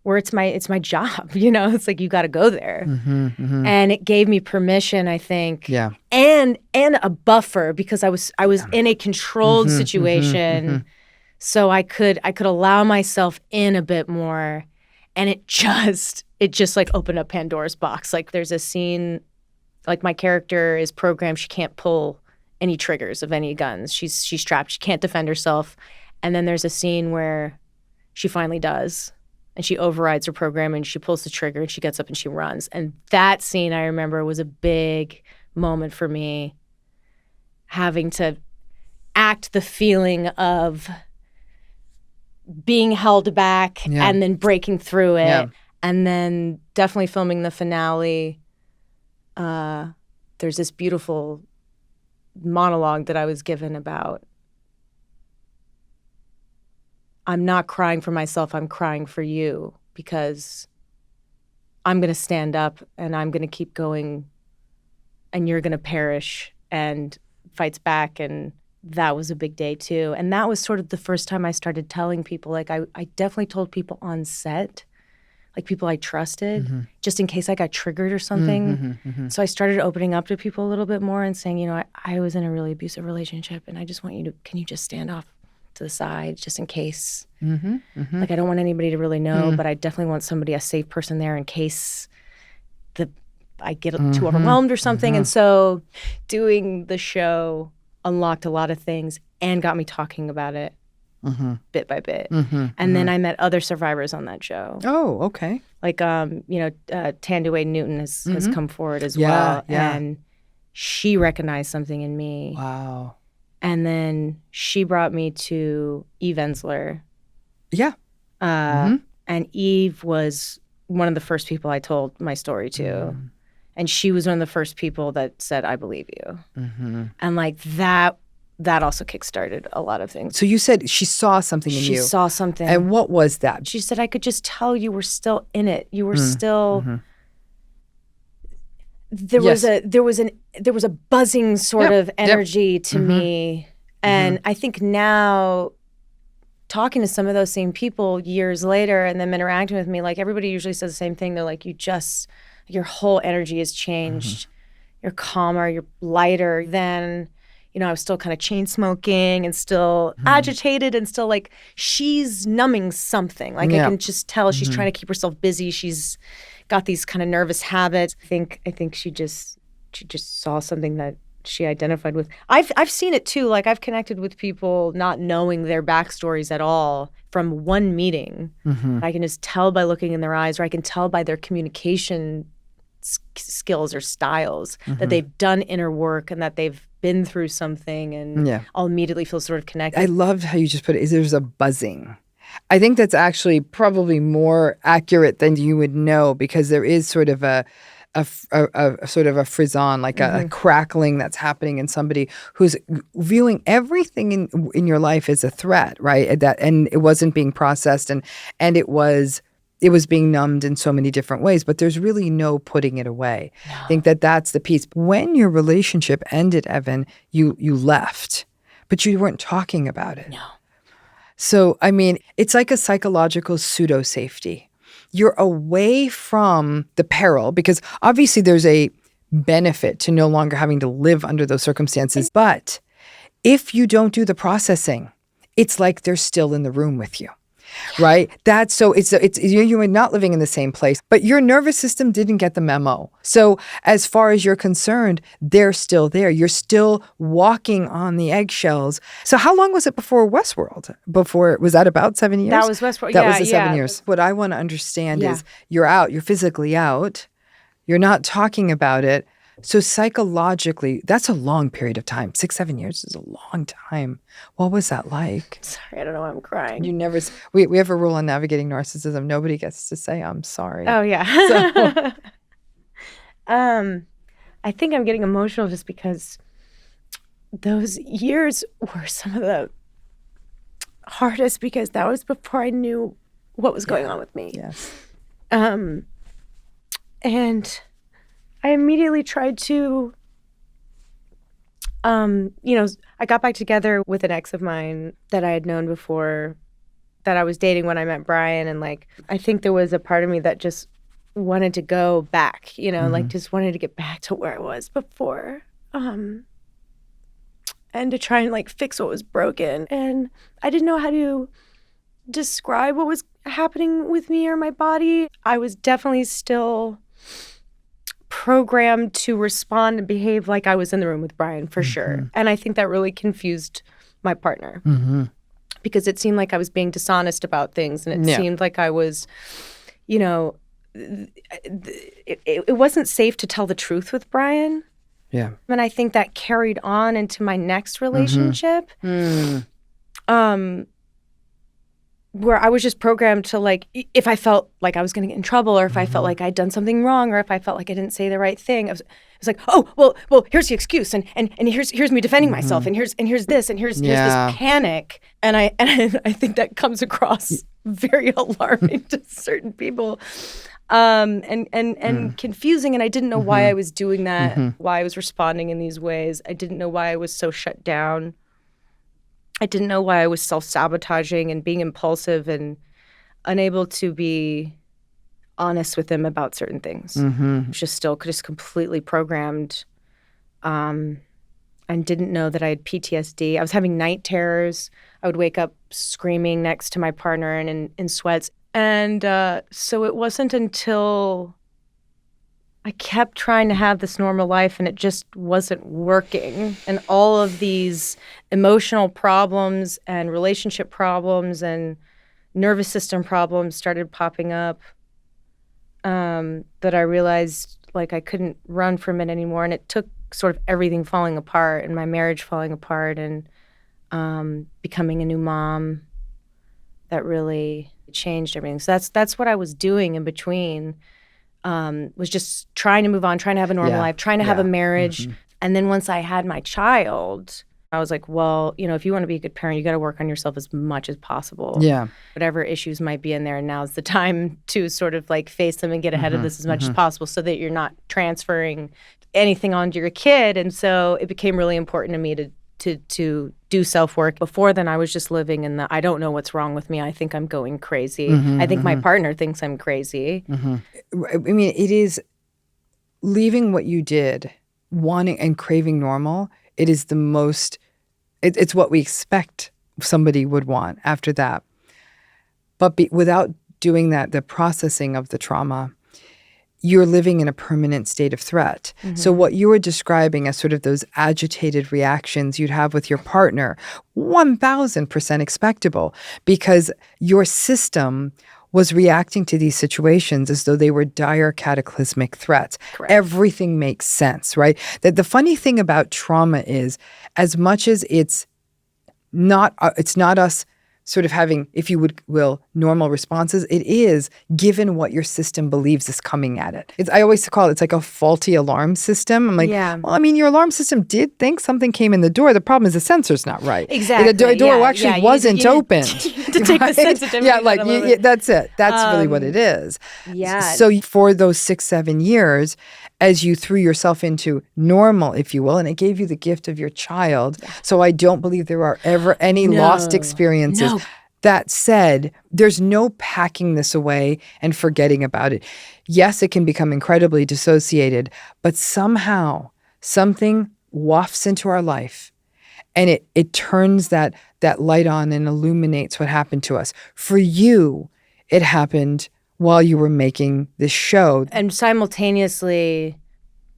B: where it's my job, it's like, you got to go there. And it gave me permission, I think.
A: Yeah.
B: And a buffer, because I was in a controlled situation. So I could allow myself in a bit more. And it just like opened up Pandora's box. Like, there's a scene, like, my character is programmed, she can't pull any triggers of any guns. She's trapped, she can't defend herself. And then there's a scene where she finally does. And she overrides her program and she pulls the trigger and she gets up and she runs. And that scene, I remember, was a big moment for me, having to act the feeling of being held back and then breaking through it. Yeah. And then definitely filming the finale. There's this beautiful monologue that I was given about, I'm not crying for myself, I'm crying for you, because I'm going to stand up and I'm going to keep going and you're going to perish, and fights back. And that was a big day too. And that was sort of the first time I started telling people, like I definitely told people on set, like people I trusted, just in case I got triggered or something. So I started opening up to people a little bit more and saying, you know, I was in a really abusive relationship and I just want you to, can you just stand off to the side just in case? Like I don't want anybody to really know, but I definitely want somebody, a safe person there in case I get too overwhelmed or something. And so doing the show unlocked a lot of things and got me talking about it bit by bit. And then I met other survivors on that show.
A: Oh, okay.
B: Like, Tandua Newton has come forward as well. And she recognized something in me.
A: Wow.
B: And then she brought me to Eve Ensler.
A: Yeah.
B: And Eve was one of the first people I told my story to. And she was one of the first people that said, I believe you. And like that also kickstarted a lot of things.
A: So you said she saw something in you.
B: She saw something.
A: And what was that?
B: She said, I could just tell you were still in it. You were still... There was a buzzing sort of energy to me. And I think now, talking to some of those same people years later and them interacting with me, like everybody usually says the same thing. They're like, your whole energy has changed. You're calmer, you're lighter. Then, you know, I was still kind of chain smoking and still agitated and still like, she's numbing something. Like I can just tell she's trying to keep herself busy. She's got these kind of nervous habits. I think she just saw something that she identified with. I've seen it too. Like I've connected with people not knowing their backstories at all from one meeting. I can just tell by looking in their eyes, or I can tell by their communication skills or styles that they've done inner work and that they've been through something, and I'll immediately feel sort of connected.
A: I loved how you just put it. There's a buzzing. I think that's actually probably more accurate than you would know, because there is sort of a sort of a frisson, like a crackling that's happening in somebody who's viewing everything in your life as a threat, right? And it wasn't being processed, and it was being numbed in so many different ways, but there's really no putting it away. No. I think that's the piece. When your relationship ended, Evan, you left, but you weren't talking about it.
B: No.
A: So, I mean, it's like a psychological pseudo-safety. You're away from the peril, because obviously there's a benefit to no longer having to live under those circumstances. But if you don't do the processing, it's like they're still in the room with you. Right? That's so it's you're not living in the same place, but your nervous system didn't get the memo. So as far as you're concerned, they're still there. You're still walking on the eggshells. So how long was it before Westworld? Was that about 7 years?
B: That was Westworld.
A: That was the 7 years. What I want to understand is you're out, you're physically out, you're not talking about it. So psychologically, that's a long period of time. 6-7 years is a long time. What was that like?
B: Sorry, I don't know why I'm crying.
A: You never. We have a rule on navigating narcissism. Nobody gets to say I'm sorry.
B: Oh yeah. So. I think I'm getting emotional just because those years were some of the hardest, because that was before I knew what was going on with me.
A: Yes.
B: And I immediately tried to, I got back together with an ex of mine that I had known before, that I was dating when I met Brian. And like, I think there was a part of me that just wanted to go back, like just wanted to get back to where I was before. And to try and like fix what was broken. And I didn't know how to describe what was happening with me or my body. I was definitely still programmed to respond and behave like I was in the room with Brian, for sure. And I think that really confused my partner, because it seemed like I was being dishonest about things, and it seemed like I was, it wasn't safe to tell the truth with Brian.
A: Yeah.
B: And I think that carried on into my next relationship. Where I was just programmed to, like, if I felt like I was going to get in trouble, or if I felt like I'd done something wrong, or if I felt like I didn't say the right thing, it was like, oh, well, here's the excuse, and here's me defending myself, and here's this, and here's this panic, and I think that comes across very alarming to certain people. and confusing. And I didn't know why I was doing that, why I was responding in these ways. I didn't know why I was so shut down. I didn't know why I was self-sabotaging and being impulsive and unable to be honest with them about certain things. I was just completely programmed, and didn't know that I had PTSD. I was having night terrors. I would wake up screaming next to my partner and in sweats. And so it wasn't until I kept trying to have this normal life and it just wasn't working. And all of these emotional problems and relationship problems and nervous system problems started popping up, that I realized like I couldn't run from it anymore. And it took sort of everything falling apart and my marriage falling apart and becoming a new mom that really changed everything. So that's what I was doing in between. Was just trying to move on, trying to have a normal life, trying to have a marriage. And then once I had my child, I was like, well, if you want to be a good parent, you got to work on yourself as much as possible. Yeah. Whatever issues might be in there, now's the time to sort of like face them and get ahead of this as much as possible so that you're not transferring anything onto your kid. And so it became really important to me to do self-work. Before then, I was just living in the, I don't know what's wrong with me. I think I'm going crazy. I think my partner thinks I'm crazy.
A: I mean, it is leaving what you did, wanting and craving normal. It is the most, it's what we expect somebody would want after that. But without doing that, the processing of the trauma, you're living in a permanent state of threat. So what you were describing as sort of those agitated reactions you'd have with your partner, 1,000% expectable, because your system was reacting to these situations as though they were dire cataclysmic threats. Correct. Everything makes sense, right? That the funny thing about trauma is, as much as it's not us sort of having, if you will, normal responses, it is given what your system believes is coming at it. I always call it's like a faulty alarm system. I'm like, well, I mean, your alarm system did think something came in the door. The problem is the sensor's not right.
B: Exactly.
A: The door actually wasn't opened.
B: To take the sensitivity.
A: That's it. That's really what it is.
B: Yeah.
A: So for those 6-7 years, as you threw yourself into normal, if you will, and it gave you the gift of your child. Yeah. So I don't believe there are ever any lost experiences. No. That said, there's no packing this away and forgetting about it. Yes, it can become incredibly dissociated, but somehow something wafts into our life and it turns that light on and illuminates what happened to us. For you, it happened while you were making this show.
B: And simultaneously,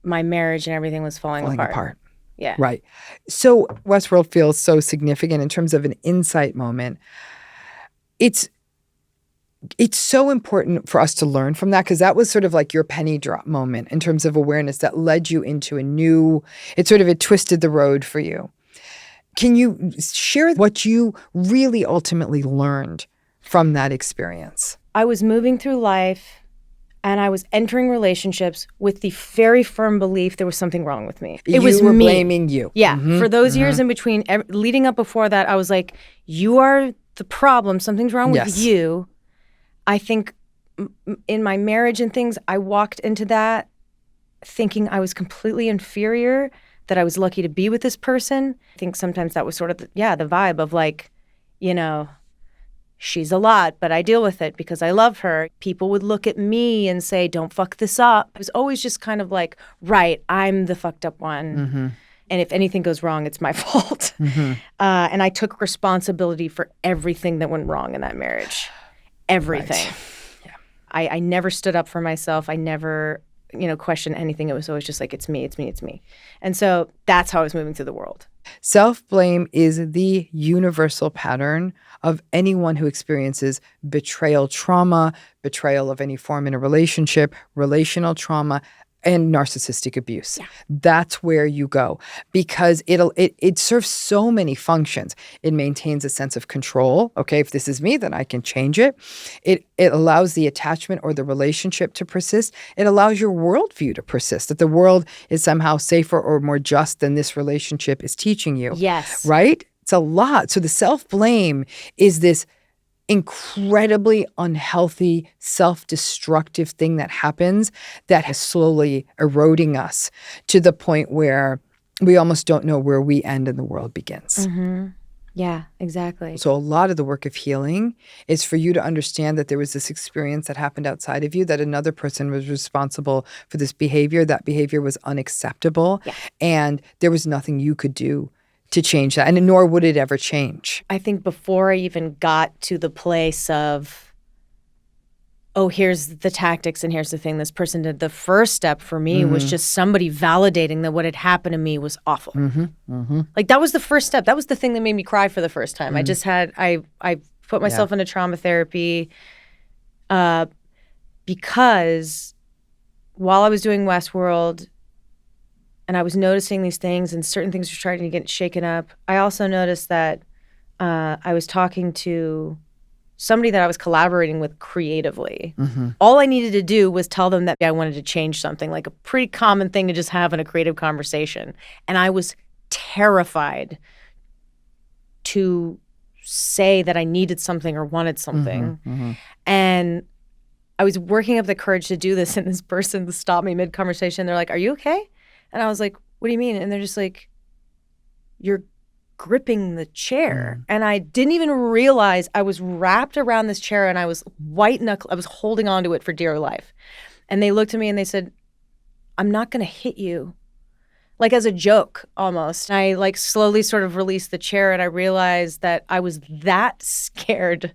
B: my marriage and everything was falling apart. Yeah.
A: Right. So Westworld feels so significant in terms of an insight moment. It's so important for us to learn from that, because that was sort of like your penny drop moment in terms of awareness that led you into it twisted the road for you. Can you share what you really ultimately learned from that experience?
B: I was moving through life and I was entering relationships with the very firm belief there was something wrong with me. It was me.
A: You were blaming you.
B: Yeah. For those years in between, leading up before that, I was like, you are the problem. Something's wrong with you. I think in my marriage and things, I walked into that thinking I was completely inferior, that I was lucky to be with this person. I think sometimes that was sort of, the vibe of like, she's a lot, but I deal with it because I love her. People would look at me and say, don't fuck this up. It was always just kind of like, right, I'm the fucked up one. And if anything goes wrong, it's my fault. And I took responsibility for everything that went wrong in that marriage. Everything. Right. Yeah. I never stood up for myself. I never, questioned anything. It was always just like, it's me, it's me, it's me. And so that's how I was moving through the world.
A: Self-blame is the universal pattern of anyone who experiences betrayal trauma, betrayal of any form in a relationship, relational trauma, and narcissistic abuse. Yeah. That's where you go, because it serves so many functions. It maintains a sense of control. Okay, if this is me, then I can change it. It allows the attachment or the relationship to persist. It allows your worldview to persist, that the world is somehow safer or more just than this relationship is teaching you.
B: Yes.
A: Right? It's a lot. So the self-blame is this incredibly unhealthy, self-destructive thing that happens that is slowly eroding us to the point where we almost don't know where we end and the world begins.
B: Mm-hmm. Yeah, exactly.
A: So a lot of the work of healing is for you to understand that there was this experience that happened outside of you, that another person was responsible for this behavior. That behavior was unacceptable.
B: Yeah.
A: And there was nothing you could do to change that. And nor would it ever change.
B: I think before I even got to the place of, oh, here's the tactics and here's the thing this person did, the first step for me was just somebody validating that what had happened to me was awful. Like that was the first step. That was the thing that made me cry for the first time. I just had, I put myself into trauma therapy because while I was doing Westworld and I was noticing these things and certain things were starting to get shaken up, I also noticed that I was talking to somebody that I was collaborating with creatively. All I needed to do was tell them that I wanted to change something, like a pretty common thing to just have in a creative conversation. And I was terrified to say that I needed something or wanted something. And I was working up the courage to do this, and this person stopped me mid-conversation. They're like, "Are you okay?" And I was like, "What do you mean?" And they're just like, "You're gripping the chair." And I didn't even realize I was wrapped around this chair and I was white knuckle. I was holding onto it for dear life. And they looked at me and they said, "I'm not going to hit you." Like as a joke almost. I like slowly sort of released the chair and I realized that I was that scared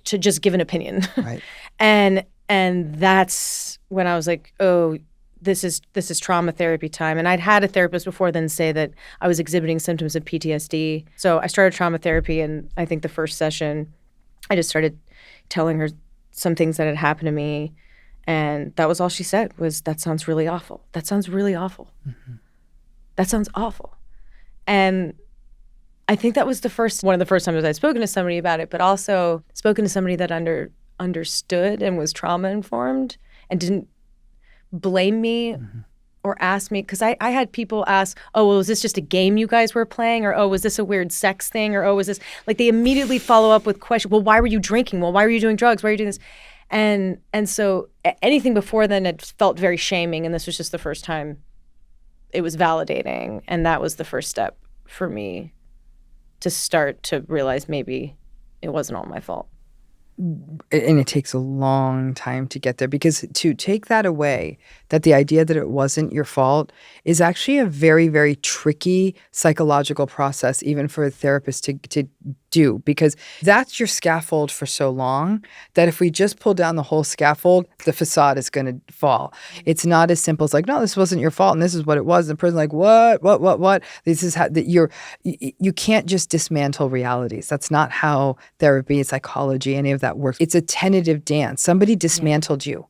B: to just give an opinion.
A: Right.
B: And that's when I was like, oh, this is trauma therapy time. And I'd had a therapist before then say that I was exhibiting symptoms of PTSD. So I started trauma therapy, and I think the first session, I just started telling her some things that had happened to me. And that was all she said was, "That sounds really awful. That sounds really awful. That sounds awful." And I think that was one of the first times I'd spoken to somebody about it, but also spoken to somebody that understood and was trauma informed and didn't blame me or ask me, because I had people ask, "Oh, well, was this just a game you guys were playing?" Or, "Oh, was this a weird sex thing?" Or, "Oh, was this," like they immediately follow up with questions. "Well, why were you drinking? Well, why were you doing drugs? Why are you doing this?" And so anything before then had felt very shaming, and this was just the first time it was validating. And that was the first step for me to start to realize maybe it wasn't all my fault.
A: And it takes a long time to get there, because to take that away, that the idea that it wasn't your fault, is actually a very, very tricky psychological process, even for a therapist to do, because that's your scaffold for so long that if we just pull down the whole scaffold, the facade is going to fall. It's not as simple as like, "No, this wasn't your fault and this is what it was." And the person like, what? This is how you can't just dismantle realities. That's not how therapy, psychology, any of that works. It's a tentative dance. Somebody dismantled you.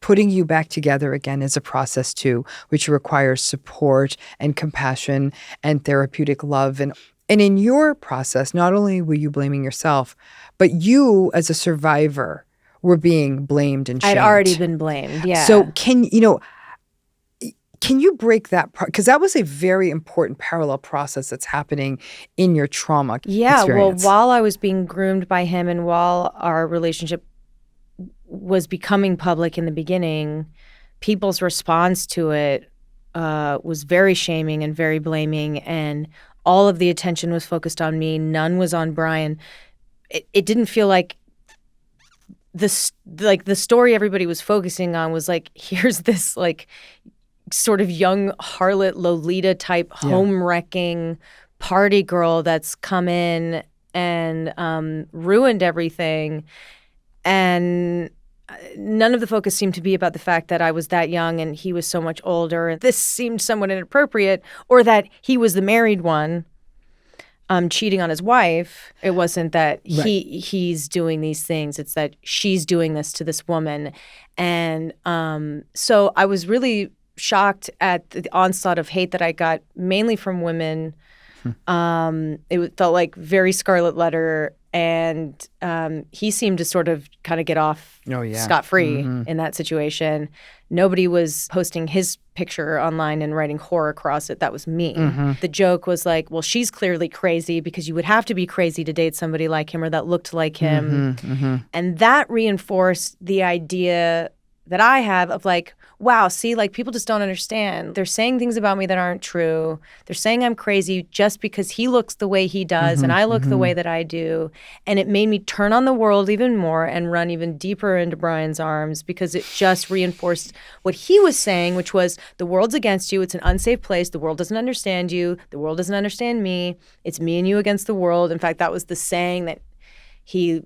A: Putting you back together again is a process too, which requires support and compassion and therapeutic love. And in your process, not only were you blaming yourself, but you as a survivor were being blamed and shamed.
B: I'd already been blamed, yeah.
A: So can you break that part? Because that was a very important parallel process that's happening in your trauma experience.
B: Well, while I was being groomed by him and while our relationship was becoming public in the beginning, people's response to it was very shaming and very blaming, and all of the attention was focused on me. None was on Brian. It didn't feel like the story everybody was focusing on was like, here's this like sort of young harlot Lolita type home wrecking party girl that's come in and ruined everything. And none of the focus seemed to be about the fact that I was that young and he was so much older. And this seemed somewhat inappropriate, or that he was the married one cheating on his wife. It wasn't that he's doing these things. It's that she's doing this to this woman. And so I was really shocked at the onslaught of hate that I got, mainly from women. It felt like very Scarlet Letter. And he seemed to sort of kind of get off scot-free in that situation. Nobody was posting his picture online and writing horror across it. That was me. The joke was like, well, she's clearly crazy because you would have to be crazy to date somebody like him or that looked like him. And that reinforced the idea that I have of like, wow, see, like people just don't understand. They're saying things about me that aren't true. They're saying I'm crazy just because he looks the way he does and I look the way that I do. And it made me turn on the world even more and run even deeper into Brian's arms because it just reinforced what he was saying, which was the world's against you. It's an unsafe place. The world doesn't understand you. The world doesn't understand me. It's me and you against the world. In fact, that was the saying that he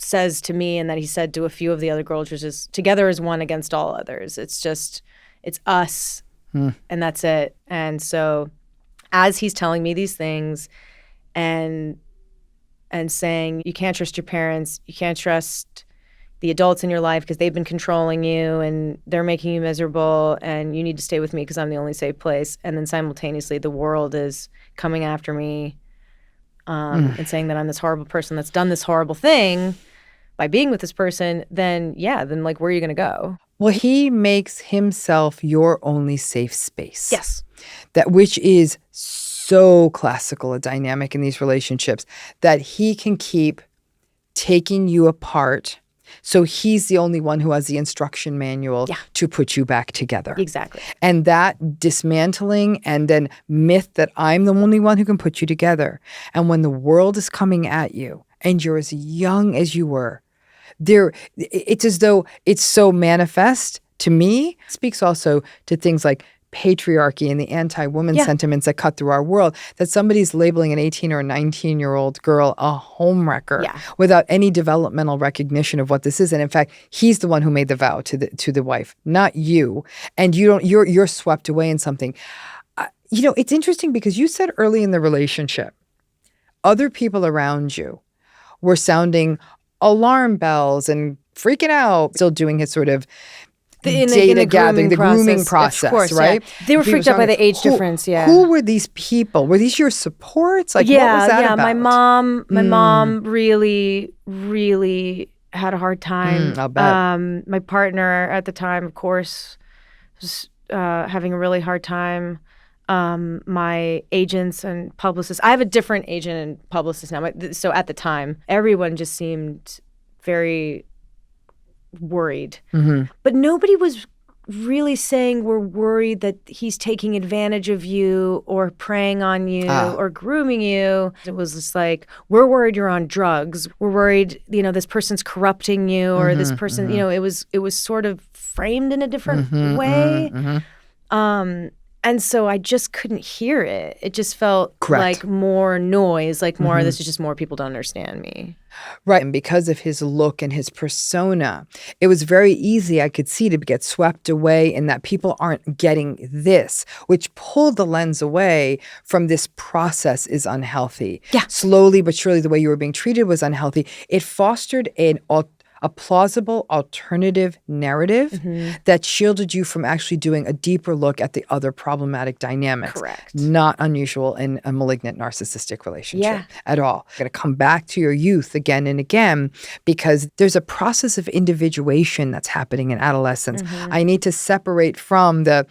B: says to me and that he said to a few of the other girls, which is together as one against all others. It's just, it's us and that's it. And so as he's telling me these things and saying, you can't trust your parents, you can't trust the adults in your life because they've been controlling you and they're making you miserable and you need to stay with me because I'm the only safe place. And then simultaneously the world is coming after me and saying that I'm this horrible person that's done this horrible thing by being with this person, then like, where are you going to go?
A: Well, he makes himself your only safe space.
B: Yes.
A: Which is so classical a dynamic in these relationships, that he can keep taking you apart. So he's the only one who has the instruction manual to put you back together.
B: Exactly.
A: And that dismantling and then myth that I'm the only one who can put you together. And when the world is coming at you and you're as young as you were, it's as though it's so manifest to me. It speaks also to things like patriarchy and the anti-woman sentiments that cut through our world, that somebody's labeling an 18 or a 19-year-old girl a homewrecker without any developmental recognition of what this is. And in fact, he's the one who made the vow to the wife, not you. And you're swept away in something. It's interesting because you said early in the relationship, other people around you were sounding alarm bells and freaking out, still doing his sort of data gathering, the grooming process,
B: of course,
A: right?
B: Yeah. They were freaked out by the age difference,
A: Who were these people? Were these your supports? Like, what was that about?
B: My mom really, really had a hard time.
A: I'll bet.
B: My partner at the time, of course, was having a really hard time. My agents and publicists. I have a different agent and publicist now. So at the time, everyone just seemed very worried. But nobody was really saying we're worried that he's taking advantage of you or preying on you or grooming you. It was just like, we're worried you're on drugs. We're worried, this person's corrupting you or this person, it was sort of framed in a different way. And so I just couldn't hear it. It just felt like more noise, like more, this is just more people don't understand me.
A: Right. And because of his look and his persona, it was very easy, I could see, to get swept away in that people aren't getting this, which pulled the lens away from this process is unhealthy.
B: Yeah.
A: Slowly but surely, the way you were being treated was unhealthy. It fostered a plausible alternative narrative that shielded you from actually doing a deeper look at the other problematic dynamics.
B: Correct.
A: Not unusual in a malignant narcissistic relationship at all. I'm going to come back to your youth again and again because there's a process of individuation that's happening in adolescence. I need to separate from the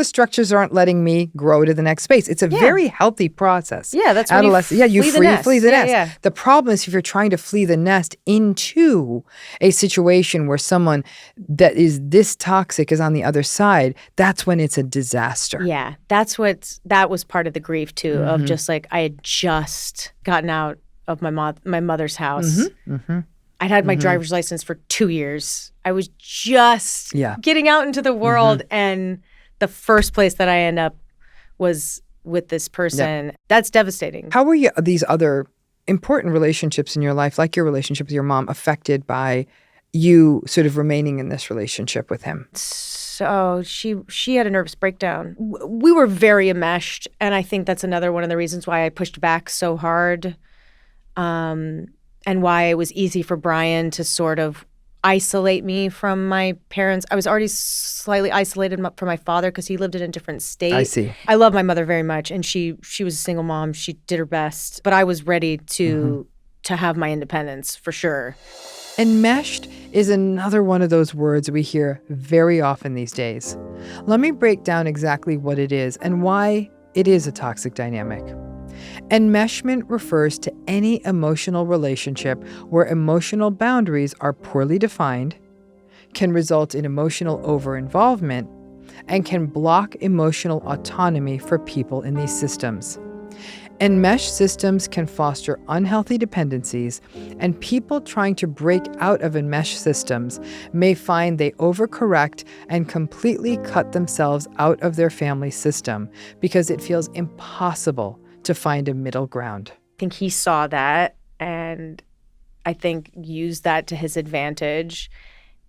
A: structures aren't letting me grow to the next space. It's a very healthy process.
B: Yeah, that's when you
A: flee the nest.
B: Yeah.
A: The problem is if you're trying to flee the nest into a situation where someone that is this toxic is on the other side, that's when it's a disaster.
B: Yeah, that was part of the grief too, of just like I had just gotten out of my mother's house. I'd had my driver's license for 2 years. I was just getting out into the world and the first place that I end up was with this person. That's devastating.
A: How were these other important relationships in your life, like your relationship with your mom, affected by you sort of remaining in this relationship with him?
B: So she had a nervous breakdown. We were very enmeshed, and I think that's another one of the reasons why I pushed back so hard, and why it was easy for Brian to sort of isolate me from my parents. I was already slightly isolated from my father because he lived in a different state.
A: I see.
B: I love my mother very much, and she was a single mom. She did her best, but I was ready to to have my independence, for sure.
A: Enmeshed is another one of those words we hear very often these days. Let me break down exactly what it is and why it is a toxic dynamic. Enmeshment refers to any emotional relationship where emotional boundaries are poorly defined, can result in emotional over-involvement, and can block emotional autonomy for people in these systems. Enmeshed systems can foster unhealthy dependencies, and people trying to break out of enmeshed systems may find they overcorrect and completely cut themselves out of their family system because it feels impossible to find a middle ground.
B: I think he saw that and I think used that to his advantage.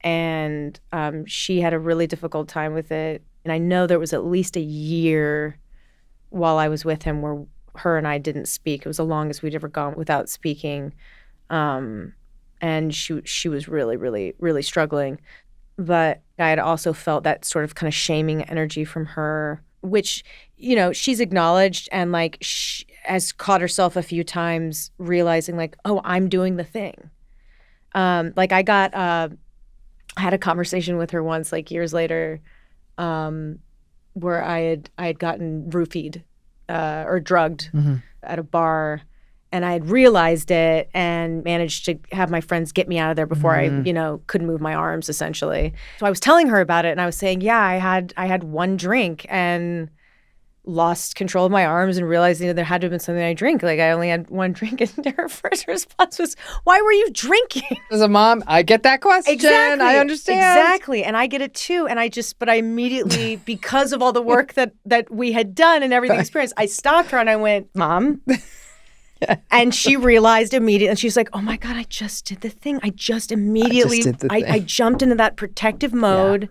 B: And she had a really difficult time with it. And I know there was at least a year while I was with him where her and I didn't speak. It was the longest we'd ever gone without speaking. And she was really, really, really struggling. But I had also felt that sort of kind of shaming energy from her, which, you know, she's acknowledged and like she has caught herself a few times realizing like, oh, I'm doing the thing. Like I had a conversation with her once, like years later, where I had gotten roofied or drugged at a bar, and I had realized it and managed to have my friends get me out of there before I, you know, couldn't move my arms essentially. So I was telling her about it, and I was saying, yeah, I had one drink and lost control of my arms and realized, you know, there had to have been something I drink. Like I only had one drink, and her first response was, "Why were you drinking?"
A: As a mom, I get that question.
B: Exactly.
A: I understand.
B: Exactly. And I get it too. And but I immediately, because of all the work that we had done and everything experienced, I stopped her and I went, "Mom." And she realized immediately, and she's like, "Oh my God, I just did the thing. I just immediately, I jumped into that protective mode." Yeah.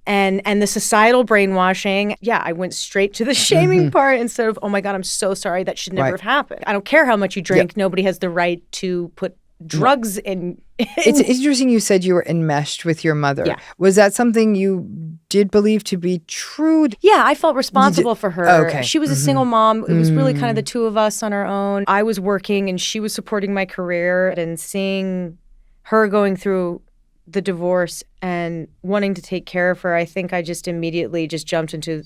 B: And the societal brainwashing, yeah, I went straight to the shaming part instead of, oh my God, I'm so sorry, that should never have happened. I don't care how much you drink. Nobody has the right to put drugs in.
A: It's interesting you said you were enmeshed with your mother. Yeah. Was that something you did believe to be true?
B: Yeah, I felt responsible for her. Okay. She was a single mom. It was really kind of the two of us on our own. I was working and she was supporting my career, and seeing her going through the divorce and wanting to take care of her, I think I just immediately just jumped into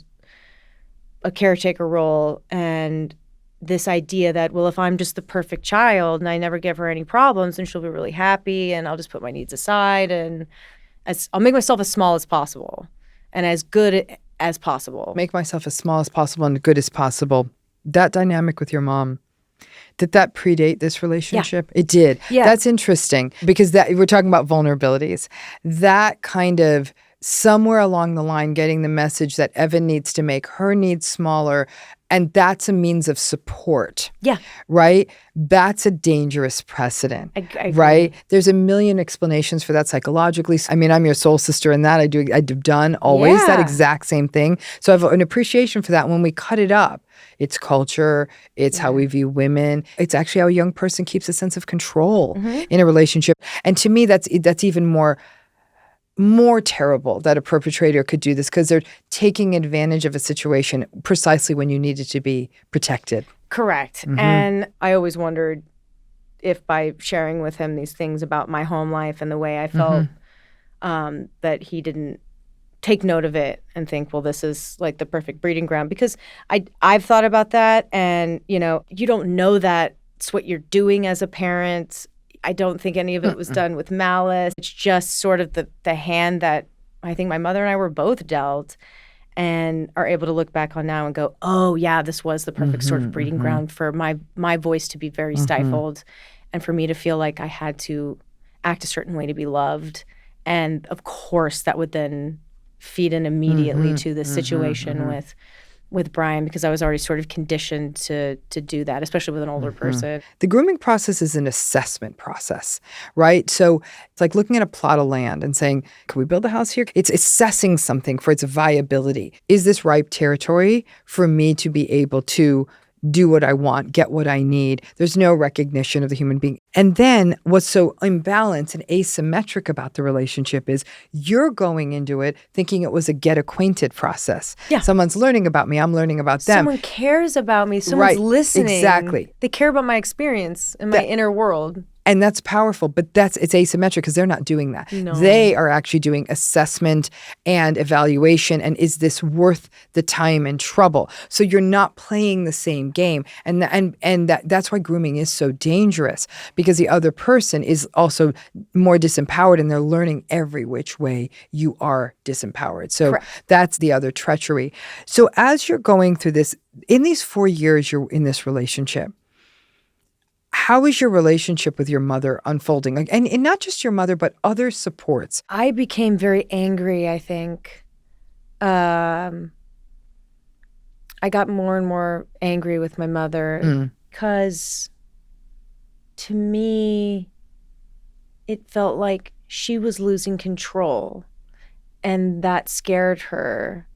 B: a caretaker role, and this idea that, well, if I'm just the perfect child and I never give her any problems, then she'll be really happy, and I'll just put my needs aside, and I'll make myself as small as possible and as good as possible.
A: Make myself as small as possible and good as possible. That dynamic with your mom, did that predate this relationship? Yeah. It did. Yeah. That's interesting because we're talking about vulnerabilities. That kind of somewhere along the line getting the message that Evan needs to make her needs smaller, and that's a means of support. Yeah. Right? That's a dangerous precedent. I right? There's a million explanations for that psychologically. I mean, I'm your soul sister in that. I've done always that exact same thing. So I have an appreciation for that. When we cut it up, it's culture, it's how we view women. It's actually how a young person keeps a sense of control in a relationship. And to me, that's even more terrible that a perpetrator could do this, because they're taking advantage of a situation precisely when you needed to be protected.
B: Correct. And I always wondered if by sharing with him these things about my home life and the way I felt, that he didn't take note of it and think, well, this is like the perfect breeding ground. Because I've thought about that, and, you know, you don't know that's what you're doing as a parent. I don't think any of it was done with malice. It's just sort of the hand that I think my mother and I were both dealt, and are able to look back on now and go, oh, yeah, this was the perfect sort of breeding ground for my voice to be very stifled, and for me to feel like I had to act a certain way to be loved. And, of course, that would then feed in immediately to this situation with Brian, because I was already sort of conditioned to do that, especially with an older person.
A: The grooming process is an assessment process, right? So it's like looking at a plot of land and saying, can we build a house here? It's assessing something for its viability. Is this ripe territory for me to be able to do what I want, get what I need. There's no recognition of the human being. And then what's so imbalanced and asymmetric about the relationship is you're going into it thinking it was a get acquainted process.
B: Yeah.
A: Someone's learning about me, I'm learning about them.
B: Someone cares about me, someone's listening.
A: Exactly.
B: They care about my experience and my inner world.
A: And that's powerful, but it's asymmetric because they're not doing that.
B: No.
A: They are actually doing assessment and evaluation, and is this worth the time and trouble? So you're not playing the same game, and that's why grooming is so dangerous, because the other person is also more disempowered, and they're learning every which way you are disempowered. So
B: Correct.
A: That's the other treachery. So as you're going through this, in these 4 years you're in this relationship, how is your relationship with your mother unfolding? And not just your mother, but other supports.
B: I became very angry, I think. I got more and more angry with my mother because to me, it felt like she was losing control, and that scared her.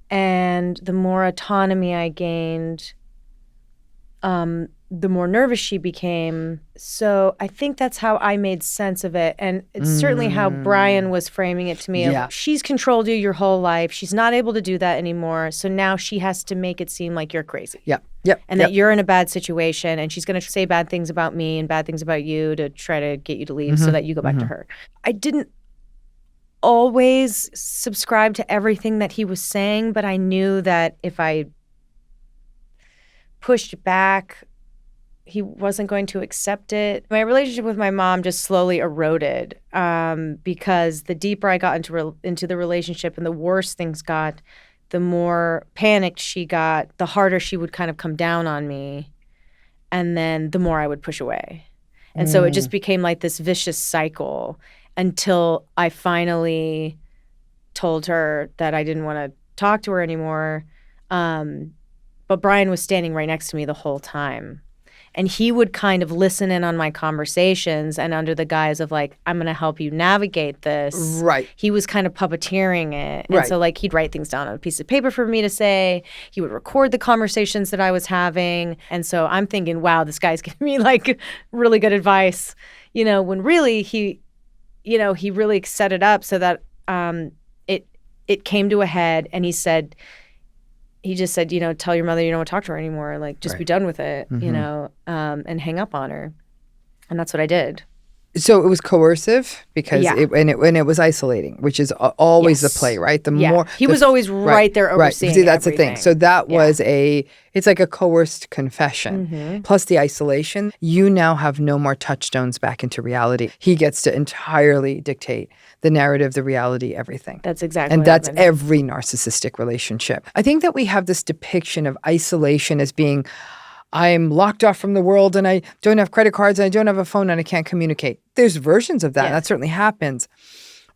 B: And the more autonomy I gained, the more nervous she became. So I think that's how I made sense of it. And it's certainly how Brian was framing it to me.
A: Yeah.
B: She's controlled you your whole life. She's not able to do that anymore. So now she has to make it seem like you're crazy.
A: Yep.
B: And that you're in a bad situation, and she's going to say bad things about me and bad things about you to try to get you to leave so that you go back to her. I didn't always subscribe to everything that he was saying, but I knew that if I pushed back, he wasn't going to accept it. My relationship with my mom just slowly eroded because the deeper I got into the relationship and the worse things got, the more panicked she got, the harder she would kind of come down on me, and then the more I would push away. And so it just became like this vicious cycle until I finally told her that I didn't want to talk to her anymore. But Brian was standing right next to me the whole time. And he would kind of listen in on my conversations, and under the guise of like, I'm going to help you navigate this.
A: Right.
B: He was kind of puppeteering it. And so like he'd write things down on a piece of paper for me to say. He would record the conversations that I was having. And so I'm thinking, wow, this guy's giving me like really good advice, when really he really set it up so that it came to a head, and he just said, tell your mother you don't want to talk to her anymore. Like, just be done with it, and hang up on her. And that's what I did.
A: So it was coercive because it was isolating, which is always the play, right?
B: He was always right there overseeing.
A: See, that's
B: everything.
A: the thing. So that was it's like a coerced confession. Plus the isolation. You now have no more touchstones back into reality. He gets to entirely dictate the narrative, the reality, everything.
B: That's exactly
A: And
B: what
A: that's
B: happened.
A: every narcissistic relationship. I think that we have this depiction of isolation as being, I'm locked off from the world, and I don't have credit cards, and I don't have a phone, and I can't communicate. There's versions of that. That certainly happens.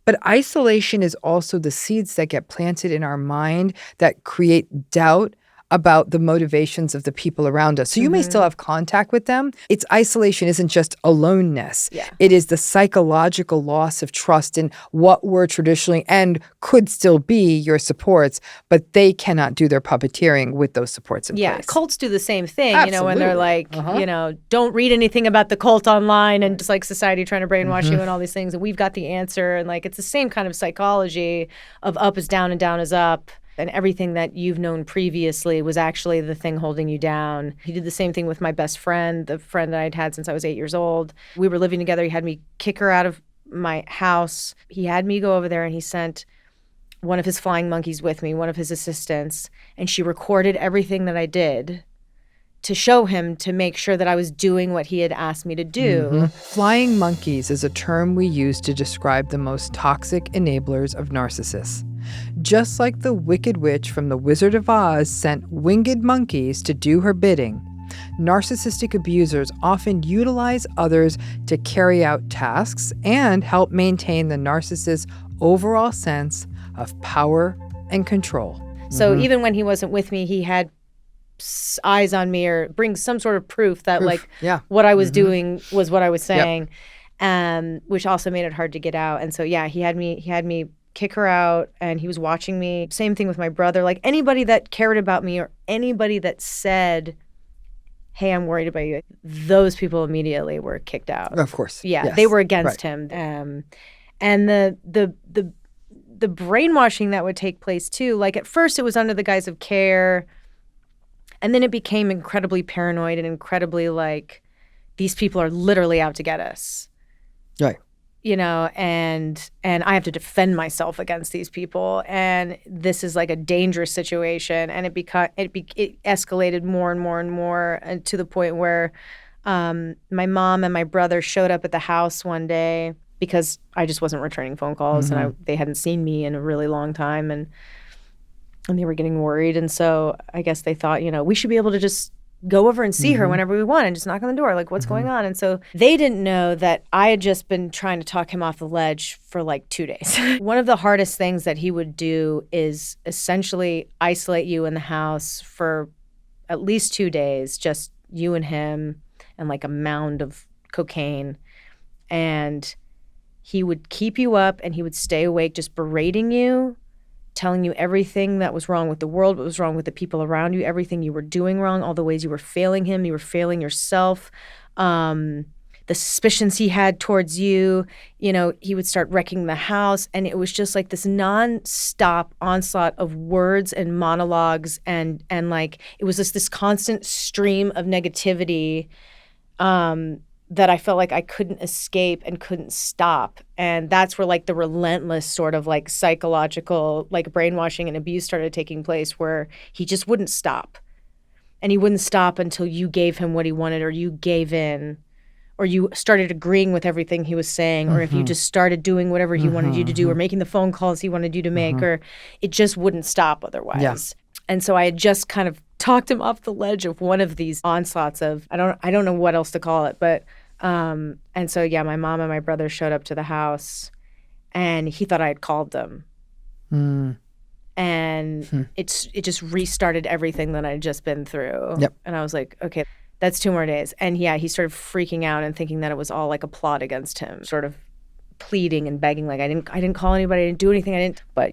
A: But isolation is also the seeds that get planted in our mind that create doubt about the motivations of the people around us. So you may still have contact with them. It's isolation isn't just aloneness.
B: Yeah.
A: It is the psychological loss of trust in what were traditionally and could still be your supports, but they cannot do their puppeteering with those supports in place.
B: Cults do the same thing,
A: Absolutely.
B: when they're like, don't read anything about the cult online, and just like society trying to brainwash you and all these things, and we've got the answer. And like, it's the same kind of psychology of up is down and down is up. And everything that you've known previously was actually the thing holding you down. He did the same thing with my best friend, the friend that I'd had since I was 8 years old. We were living together. He had me kick her out of my house. He had me go over there, and he sent one of his flying monkeys with me, one of his assistants, and she recorded everything that I did to show him, to make sure that I was doing what he had asked me to do.
A: Flying monkeys is a term we use to describe the most toxic enablers of narcissists. Just like the Wicked Witch from The Wizard of Oz sent winged monkeys to do her bidding, narcissistic abusers often utilize others to carry out tasks and help maintain the narcissist's overall sense of power and control.
B: So even when he wasn't with me, he had eyes on me, or bring some sort of proof that what I was doing was what I was saying, which also made it hard to get out. And so he had me kick her out, and he was watching me. Same thing with my brother. Like, anybody that cared about me, or anybody that said hey, I'm worried about you, those people immediately were kicked out.
A: Of course.
B: Yeah,
A: Yes.
B: they were against
A: Right.
B: him. And the brainwashing that would take place too, like at first it was under the guise of care, and then it became incredibly paranoid and incredibly like, these people are literally out to get us.
A: Right.
B: And I have to defend myself against these people, and this is like a dangerous situation. And it escalated more and more and more, to the point where my mom and my brother showed up at the house one day because I just wasn't returning phone calls, and they hadn't seen me in a really long time, and they were getting worried. And so I guess they thought, we should be able to just go over and see her whenever we want and just knock on the door, like, what's going on? And so they didn't know that I had just been trying to talk him off the ledge for like 2 days. One of the hardest things that he would do is essentially isolate you in the house for at least 2 days, just you and him and like a mound of cocaine. And he would keep you up and he would stay awake just berating you, telling you everything that was wrong with the world, what was wrong with the people around you, everything you were doing wrong, all the ways you were failing him, you were failing yourself, the suspicions he had towards you. He would start wrecking the house, and it was just like this non-stop onslaught of words and monologues, and like it was just this constant stream of negativity that I felt like I couldn't escape and couldn't stop. And that's where like the relentless sort of like psychological like brainwashing and abuse started taking place, where he just wouldn't stop. And he wouldn't stop until you gave him what he wanted, or you gave in, or you started agreeing with everything he was saying, or if you just started doing whatever he wanted you to do, or making the phone calls he wanted you to make, or it just wouldn't stop otherwise. Yeah. And so I had just kind of talked him off the ledge of one of these onslaughts of, I don't know what else to call it, but and so yeah, my mom and my brother showed up to the house, and he thought I had called them. And it just restarted everything that I'd just been through. Yep. And I was like, okay, that's 2 more days. And yeah, he started freaking out and thinking that it was all like a plot against him, sort of pleading and begging, like I didn't call anybody, I didn't do anything, but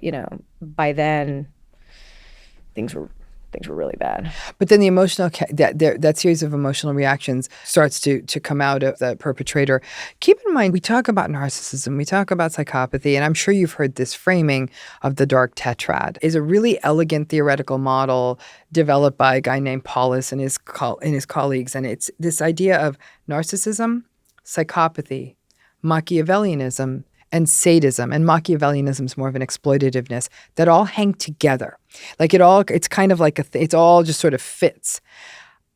B: by then things were really bad.
A: But then the emotional that series of emotional reactions starts to come out of the perpetrator. Keep in mind, we talk about narcissism, we talk about psychopathy, and I'm sure you've heard this framing of the dark tetrad. Is a really elegant theoretical model developed by a guy named Paulus and his colleagues, and it's this idea of narcissism, psychopathy, Machiavellianism, and sadism. And Machiavellianism is more of an exploitativeness that all hang together. Like it's kind of like it's all just sort of fits.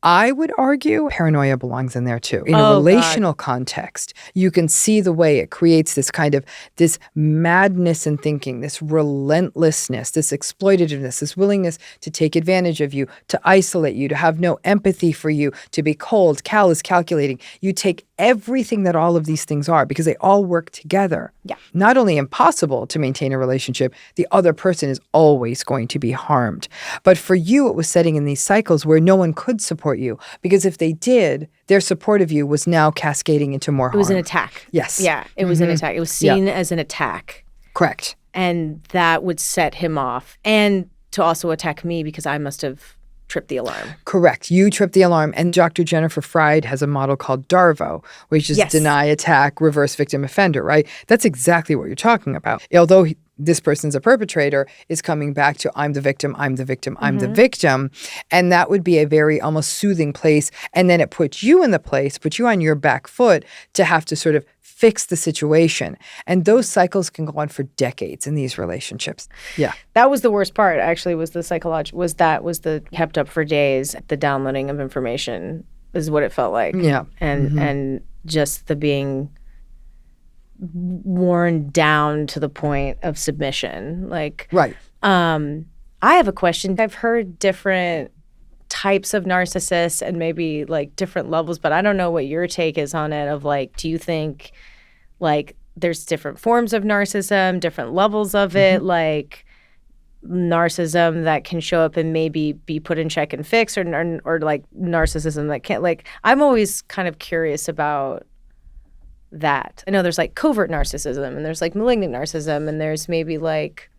A: I would argue paranoia belongs in there too. In a relational context, you can see the way it creates this kind of this madness in thinking, this relentlessness, this exploitativeness, this willingness to take advantage of you, to isolate you, to have no empathy for you, to be cold, callous, calculating. You take everything that all of these things are because they all work together.
B: Yeah.
A: Not only impossible to maintain a relationship, the other person is always going to be harmed. But for you, it was setting in these cycles where no one could support you, because if they did, their support of you was now cascading into more harm.
B: It was an attack.
A: Yes.
B: Yeah, it was an attack. It was seen as an attack.
A: Correct.
B: And that would set him off. And to also attack me because I must have tripped the alarm.
A: Correct. You tripped the alarm. And Dr. Jennifer Fried has a model called DARVO, which is deny, attack, reverse victim offender, right? That's exactly what you're talking about. Although this person's a perpetrator, is coming back to I'm the victim, I'm the victim, I'm the victim. And that would be a very almost soothing place. And then it puts you in the place, puts you on your back foot to have to sort of fix the situation. And those cycles can go on for decades in these relationships. Yeah.
B: That was the worst part, actually, was the psychological, was the kept up for days, the downloading of information is what it felt like.
A: Yeah.
B: And just the being worn down to the point of submission. Like,
A: right.
B: I have a question. I've heard different types of narcissists and maybe like different levels, but I don't know what your take is on it, of like, do you think like there's different forms of narcissism, different levels of it, like narcissism that can show up and maybe be put in check and fix, or like narcissism that can't, like, I'm always kind of curious about that. I know there's like covert narcissism and there's like malignant narcissism and there's maybe like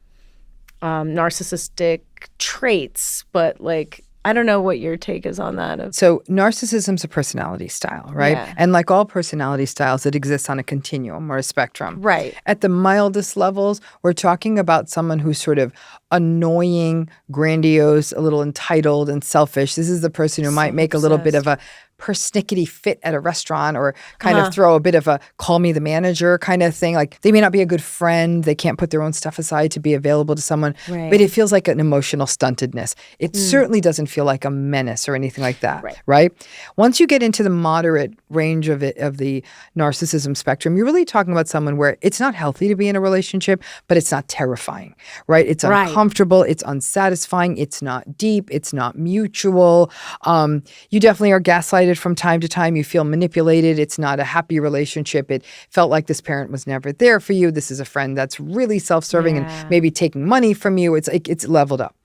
B: narcissistic traits, but like I don't know what your take is on that.
A: So narcissism's a personality style, right?
B: Yeah.
A: And like all personality styles, it exists on a continuum or a spectrum.
B: Right.
A: At the mildest levels, we're talking about someone who's sort of annoying, grandiose, a little entitled and selfish. This is the person who might make a little bit of a persnickety fit at a restaurant or kind of throw a bit of a call me the manager kind of thing. Like they may not be a good friend. They can't put their own stuff aside to be available to someone, but it feels like an emotional stuntedness. It certainly doesn't feel like a menace or anything like that, right? Once you get into the moderate range of the narcissism spectrum, you're really talking about someone where it's not healthy to be in a relationship, but it's not terrifying, right? It's uncomfortable. It's unsatisfying. It's not deep. It's not mutual. You definitely are gaslighted from time to time. You feel manipulated. It's not a happy relationship. It felt like this parent was never there for you. This is a friend that's really self-serving and maybe taking money from you. It's leveled up.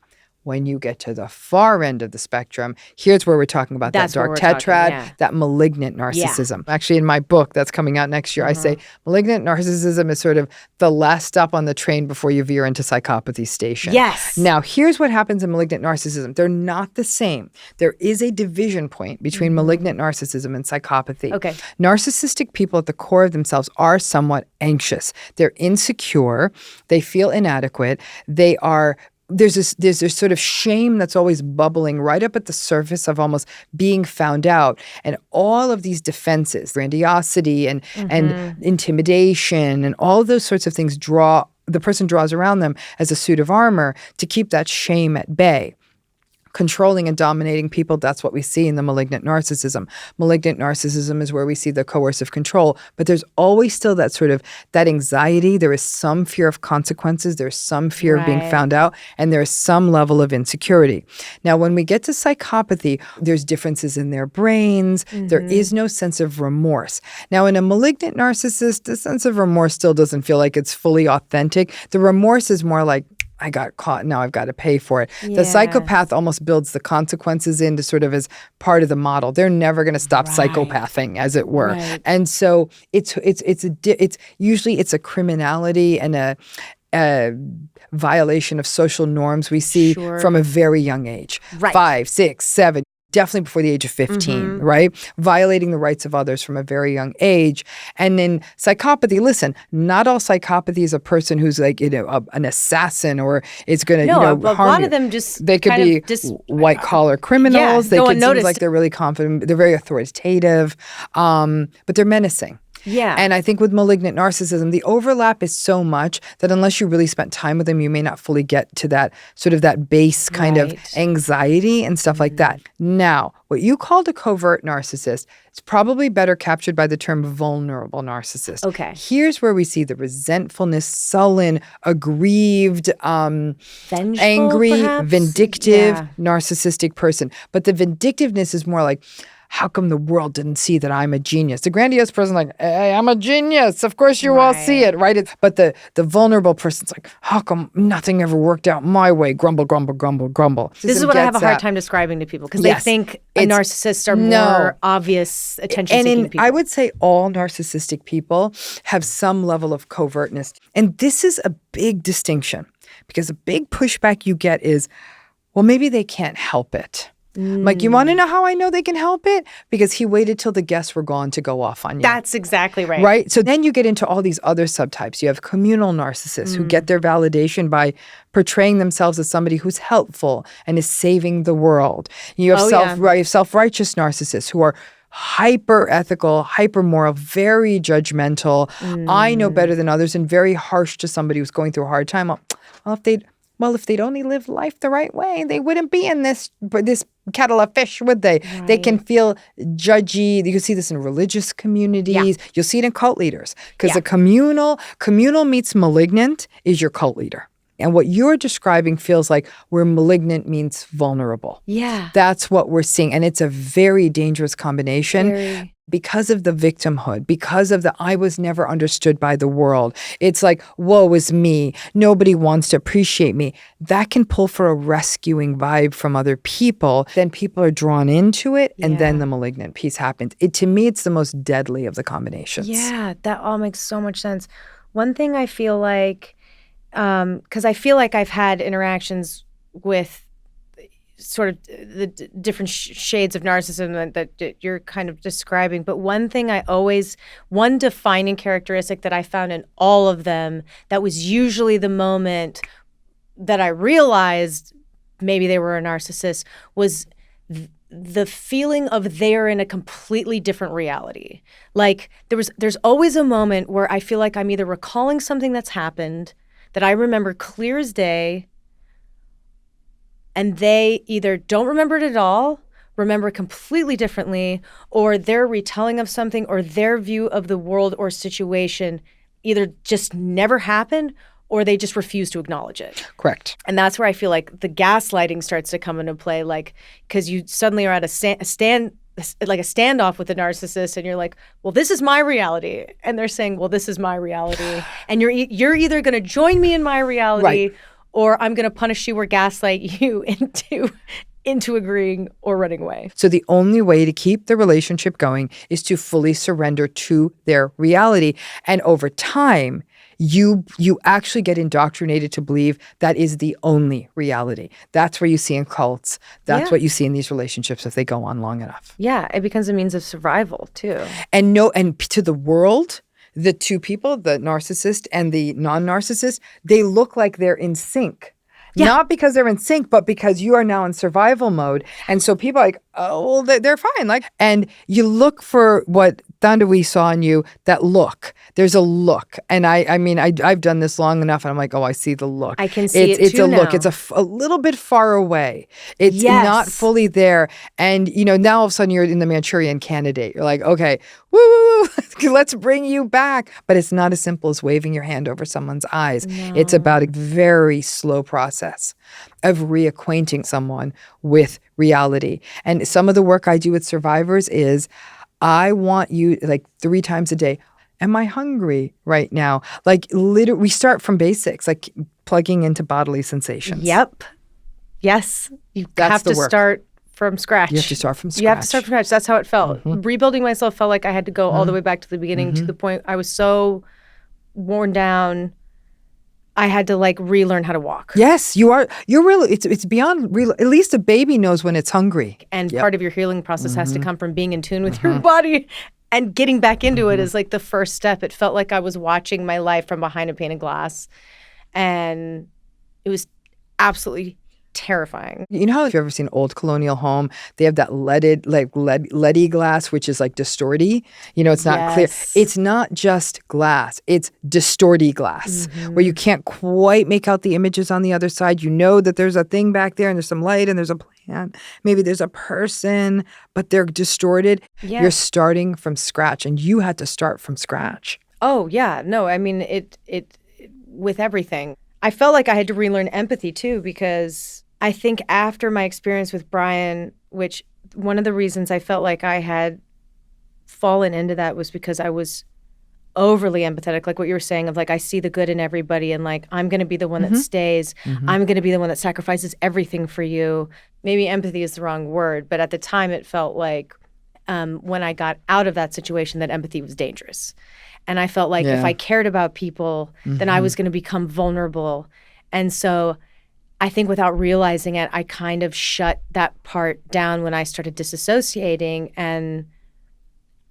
A: When you get to the far end of the spectrum, here's where we're talking about that dark tetrad, that malignant narcissism. Actually, in my book that's coming out next year, I say malignant narcissism is sort of the last stop on the train before you veer into psychopathy station.
B: Yes.
A: Now, here's what happens in malignant narcissism. They're not the same. There is a division point between malignant narcissism and psychopathy.
B: Okay.
A: Narcissistic people at the core of themselves are somewhat anxious. They're insecure. They feel inadequate. They are there's this sort of shame that's always bubbling right up at the surface of almost being found out. And all of these defenses, grandiosity and intimidation and all of those sorts of things the person draws around them as a suit of armor to keep that shame at bay. Controlling and dominating people, that's what we see in the malignant narcissism. Malignant narcissism is where we see the coercive control, but there's always still that sort of, that anxiety. There is some fear of consequences. There's some fear of being found out, and there's some level of insecurity. Now, when we get to psychopathy, there's differences in their brains. There is no sense of remorse. Now, in a malignant narcissist, the sense of remorse still doesn't feel like it's fully authentic. The remorse is more like, I got caught, now I've got to pay for it. The psychopath almost builds the consequences into sort of as part of the model. They're never going to stop psychopathing, as it were. And so it's usually a criminality and a violation of social norms we see from a very young age. 5, 6, 7. Definitely before the age of 15, right? Violating the rights of others from a very young age. And then psychopathy, listen, not all psychopathy is a person who's like, an assassin or is going to, harm you.
B: A lot of them just
A: they could be white collar criminals. They could seem like they're really confident. They're very authoritative, but they're menacing.
B: Yeah.
A: And I think with malignant narcissism, the overlap is so much that unless you really spent time with them, you may not fully get to that sort of that base kind of anxiety and stuff like that. Now, what you called a covert narcissist is probably better captured by the term vulnerable narcissist.
B: Okay.
A: Here's where we see the resentfulness, sullen, aggrieved,
B: vengeful,
A: angry,
B: perhaps?
A: vindictive, narcissistic person. But the vindictiveness is more like, how come the world didn't see that I'm a genius? The grandiose person like, hey, I'm a genius. Of course you all see it, right? But the vulnerable person's like, how come nothing ever worked out my way? Grumble, grumble, grumble, grumble.
B: This is what I have a hard time describing to people because they think narcissists are more obvious attention-seeking people.
A: I would say all narcissistic people have some level of covertness. And this is a big distinction because a big pushback you get is, well, maybe they can't help it. Like, you want to know how I know they can help it? Because he waited till the guests were gone to go off on you.
B: That's exactly right.
A: Right? So then you get into all these other subtypes. You have communal narcissists who get their validation by portraying themselves as somebody who's helpful and is saving the world. You have self-righteous narcissists who are hyper-ethical, hyper-moral, very judgmental. I know better than others and very harsh to somebody who's going through a hard time. Well, if they'd only lived life the right way, they wouldn't be in this kettle of fish, would they? Right. They can feel judgy. You can see this in religious communities. Yeah. You'll see it in cult leaders because the communal meets malignant is your cult leader. And what you're describing feels like where malignant means vulnerable. Yeah. That's what we're seeing. And it's a very dangerous combination. Because of the victimhood, because of the I was never understood by the world. It's like, woe is me. Nobody wants to appreciate me. That can pull for a rescuing vibe from other people. Then people are drawn into it, and then the malignant piece happens. To me, it's the most deadly of the combinations.
B: Yeah, that all makes so much sense. One thing I feel like, because I feel like I've had interactions with sort of the different shades of narcissism that you're kind of describing. But one defining characteristic that I found in all of them that was usually the moment that I realized maybe they were a narcissist was the feeling of they're in a completely different reality. Like there's always a moment where I feel like I'm either recalling something that's happened that I remember clear as day, and they either don't remember it at all, remember it completely differently, or their retelling of something or their view of the world or situation either just never happened or they just refuse to acknowledge it.
A: Correct.
B: And that's where I feel like the gaslighting starts to come into play, like, because you suddenly are at a standoff with the narcissist, and you're like, well, this is my reality. And they're saying, well, this is my reality. And you're either going to join me in my reality, right, or I'm going to punish you or gaslight you into agreeing or running away.
A: So the only way to keep the relationship going is to fully surrender to their reality. And over time, you actually get indoctrinated to believe that is the only reality. That's where you see in cults. That's what you see in these relationships if they go on long enough.
B: Yeah, it becomes a means of survival too.
A: And to the world, the two people, the narcissist and the non-narcissist, they look like they're in sync. Yeah. Not because they're in sync, but because you are now in survival mode. And so people are like, oh, well, they're fine. And you look for what Thandawi saw in you, that look. There's a look. And I've done this long enough, and I'm like, oh, I see the look.
B: I can see it's
A: a
B: now.
A: Look. It's a little bit far away. It's not fully there. And, now all of a sudden you're in the Manchurian Candidate. You're like, okay, woo, let's bring you back. But it's not as simple as waving your hand over someone's eyes. No. It's about a very slow process of reacquainting someone with reality. And some of the work I do with survivors is I want you, 3 times a day, am I hungry right now? Literally, we start from basics, like plugging into bodily sensations.
B: Yep. Yes. You have to start from scratch.
A: You have to start from scratch.
B: You have to start from scratch. That's how it felt. Mm-hmm. Rebuilding myself felt like I had to go all the way back to the beginning, to the point I was so worn down. I had to relearn how to walk.
A: Yes, you're really, it's beyond real. At least a baby knows when it's hungry.
B: And part of your healing process has to come from being in tune with your body, and getting back into it is the first step. It felt like I was watching my life from behind a pane of glass, and it was absolutely terrifying.
A: You know how if you've ever seen an old colonial home, they have that leady glass, which is distorty. It's not clear. It's not just glass. It's distorty glass, where you can't quite make out the images on the other side. You know that there's a thing back there, and there's some light, and there's a plant. Maybe there's a person, but they're distorted. Yeah. You're starting from scratch, and you had to start from scratch.
B: Oh, yeah. No, I mean, it with everything. I felt like I had to relearn empathy, too, because I think after my experience with Brian, which one of the reasons I felt like I had fallen into that was because I was overly empathetic, like what you were saying of I see the good in everybody, and I'm going to be the one that stays. I'm going to be the one that sacrifices everything for you. Maybe empathy is the wrong word, but at the time it felt like when I got out of that situation that empathy was dangerous. And I felt like if I cared about people, then I was going to become vulnerable. And so I think without realizing it, I kind of shut that part down when I started disassociating, and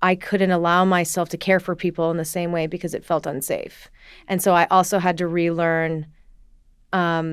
B: I couldn't allow myself to care for people in the same way because it felt unsafe. And so I also had to relearn how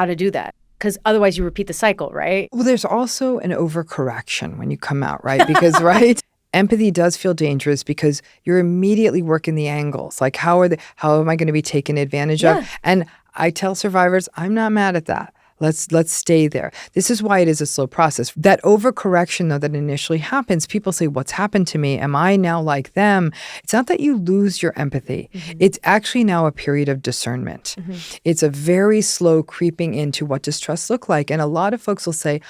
B: to do that, because otherwise you repeat the cycle, right?
A: Well, there's also an overcorrection when you come out, right? Because, right? Empathy does feel dangerous because you're immediately working the angles. How am I going to be taken advantage of? And I tell survivors, I'm not mad at that. Let's stay there. This is why it is a slow process. That overcorrection, though, that initially happens, people say, what's happened to me? Am I now like them? It's not that you lose your empathy. It's actually now a period of discernment. It's a very slow creeping into what does trust look like. And a lot of folks will say,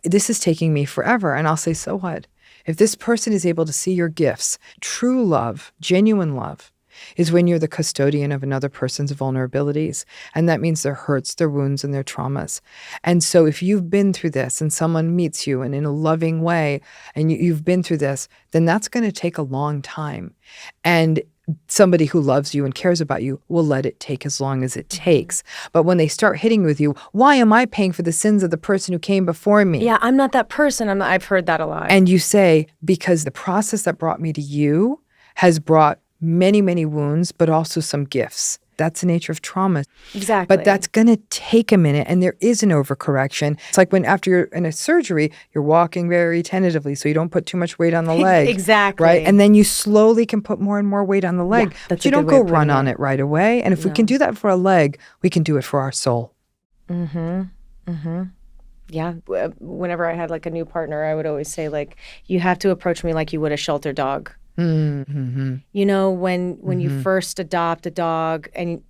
A: this is taking me forever. And I'll say, so what? If this person is able to see your gifts, true love, genuine love, is when you're the custodian of another person's vulnerabilities. And that means their hurts, their wounds, and their traumas. And so if you've been through this and someone meets you and in a loving way, and you've been through this, then that's going to take a long time. And somebody who loves you and cares about you will let it take as long as it takes. But when they start hitting with you, why am I paying for the sins of the person who came before me?
B: Yeah, I'm not that person. I've heard that a lot.
A: And you say, because the process that brought me to you has brought many, many wounds, but also some gifts. That's the nature of trauma.
B: Exactly.
A: But that's going to take a minute, and there is an overcorrection. It's like when after you're in a surgery, you're walking very tentatively so you don't put too much weight on the leg.
B: Exactly.
A: Right? And then you slowly can put more and more weight on the leg.
B: Yeah,
A: but you don't go run on it right away. And if we can do that for a leg, we can do it for our soul.
B: Mm-hmm. Mm-hmm. Yeah. Whenever I had like a new partner, I would always say, like, you have to approach me like you would a shelter dog.
A: Mm-hmm.
B: You know, when you first adopt a dog and